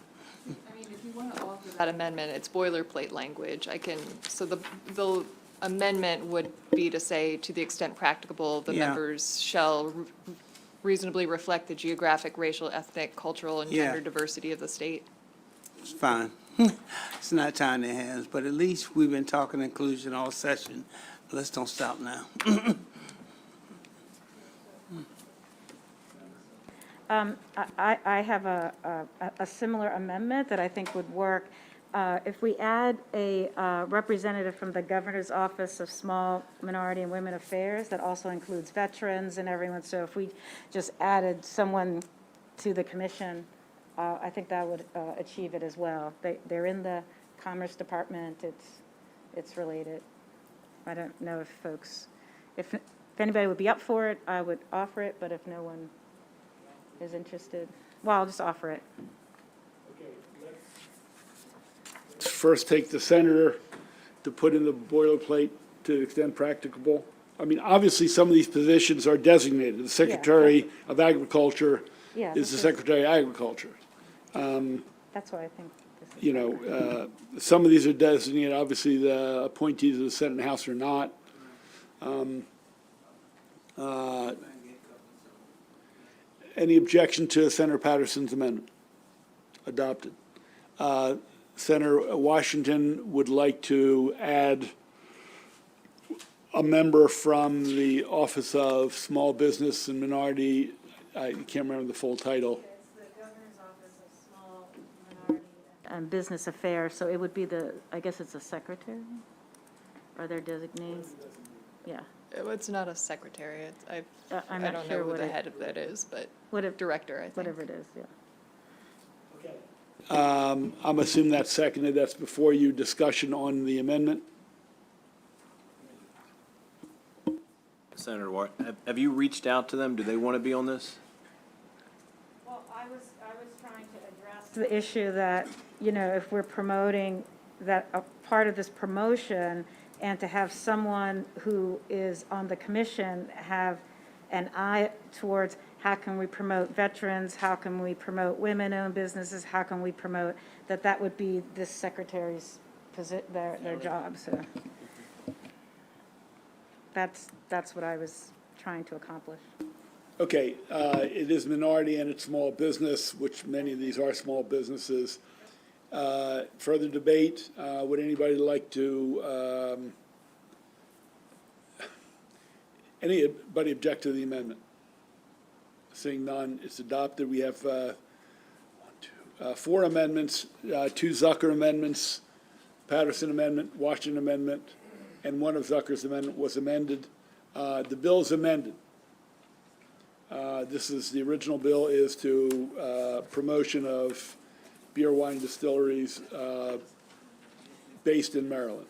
I mean, if you want to offer that amendment, it's boilerplate language. So the amendment would be to say, to the extent practicable, the Yeah. members shall reasonably reflect the geographic, racial, ethnic, cultural, and Yeah. gender diversity of the state. It's fine. It's not tying their hands, but at least we've been talking inclusion all session. Let's don't stop now. I have a similar amendment that I think would work. If we add a representative from the Governor's Office of Small Minority and Women Affairs, that also includes veterans and everyone, so if we just added someone to the commission, I think that would achieve it as well. They're in the Commerce Department, it's related. I don't know if folks, if anybody would be up for it, I would offer it, but if no one, is interested, well, I'll just offer it. First, take the senator to put in the boilerplate to the extent practicable. I mean, obviously, some of these positions are designated. The Secretary of Agriculture Yeah, is the this is- Secretary of Agriculture. That's why I think this is. You know, some of these are designated, obviously, the appointees of the Senate and House are not. Any objection to Senator Patterson's amendment? Adopted. Senator Washington would like to add a member from the Office of Small Business and Minority, I can't remember the full title. It's the Governor's Office of Small Minority and Business Affairs, so it would be the, I guess it's a secretary? Or their designee? Yeah. It's not a secretary. I'm I not don't sure know who what the it, head of that is, but what director, I think. whatever it is, yeah. I'm assuming that's seconded. That's before you. Discussion on the amendment. Senator Ward, have you reached out to them? Do they want to be on this? Well, I was trying to address the issue that, you know, if we're promoting, that a part of this promotion, and to have someone who is on the commission have an eye towards how can we promote veterans, how can we promote women-owned businesses, how can we promote, that would be this secretary's their job, so. That's what I was trying to accomplish. Okay, it is minority and it's small business, which many of these are small businesses. Further debate, would anybody like to, anybody object to the amendment? Seeing none, it's adopted. We have 4 amendments, 2 Zucker amendments, Patterson amendment, Washington amendment, and one of Zucker's amendment was amended. The bill is amended. This is, the original bill is to promotion of beer, wine distilleries based in Maryland.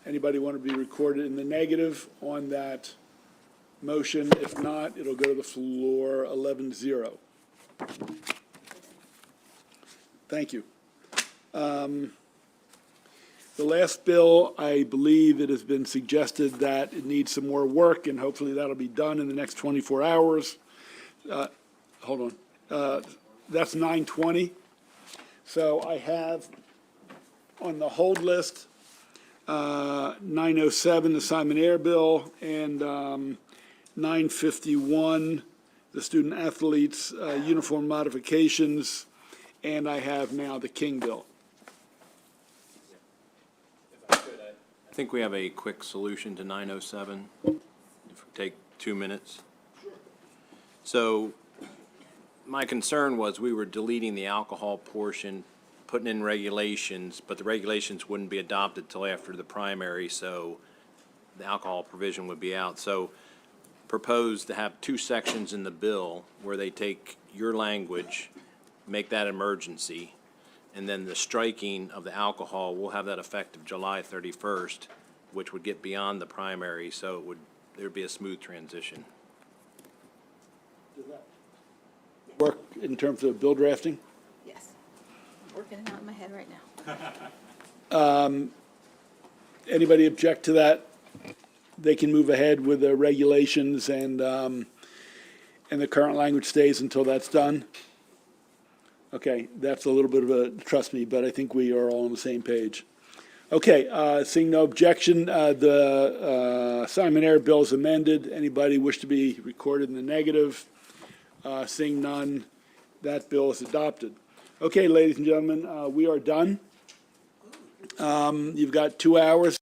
Anybody want to be recorded in the negative on that motion? If not, it'll go to the floor 11-0. Thank you. The last bill, I believe it has been suggested that it needs some more work, and hopefully that'll be done in the next 24 hours. Hold on. That's 920. So I have on the hold list 907, the Simon Air Bill, and 951, the student athletes uniform modifications, and I have now the King Bill. I think we have a quick solution to 907. If we take 2 minutes. So my concern was we were deleting the alcohol portion, putting in regulations, but the regulations wouldn't be adopted till after the primary, so the alcohol provision would be out. So propose to have 2 sections in the bill where they take your language, make that emergency, and then the striking of the alcohol will have that effective July 31st, which would get beyond the primary, so there'd be a smooth transition. Does that work in terms of bill drafting? Yes. Working it out in my head right now. Anybody object to that? They can move ahead with the regulations and the current language stays until that's done? Okay, that's a little bit of a, trust me, but I think we are all on the same page. Okay, seeing no objection, the Simon Air Bill is amended. Anybody wish to be recorded in the negative? Seeing none, that bill is adopted. Okay, ladies and gentlemen, we are done. You've got 2 hours.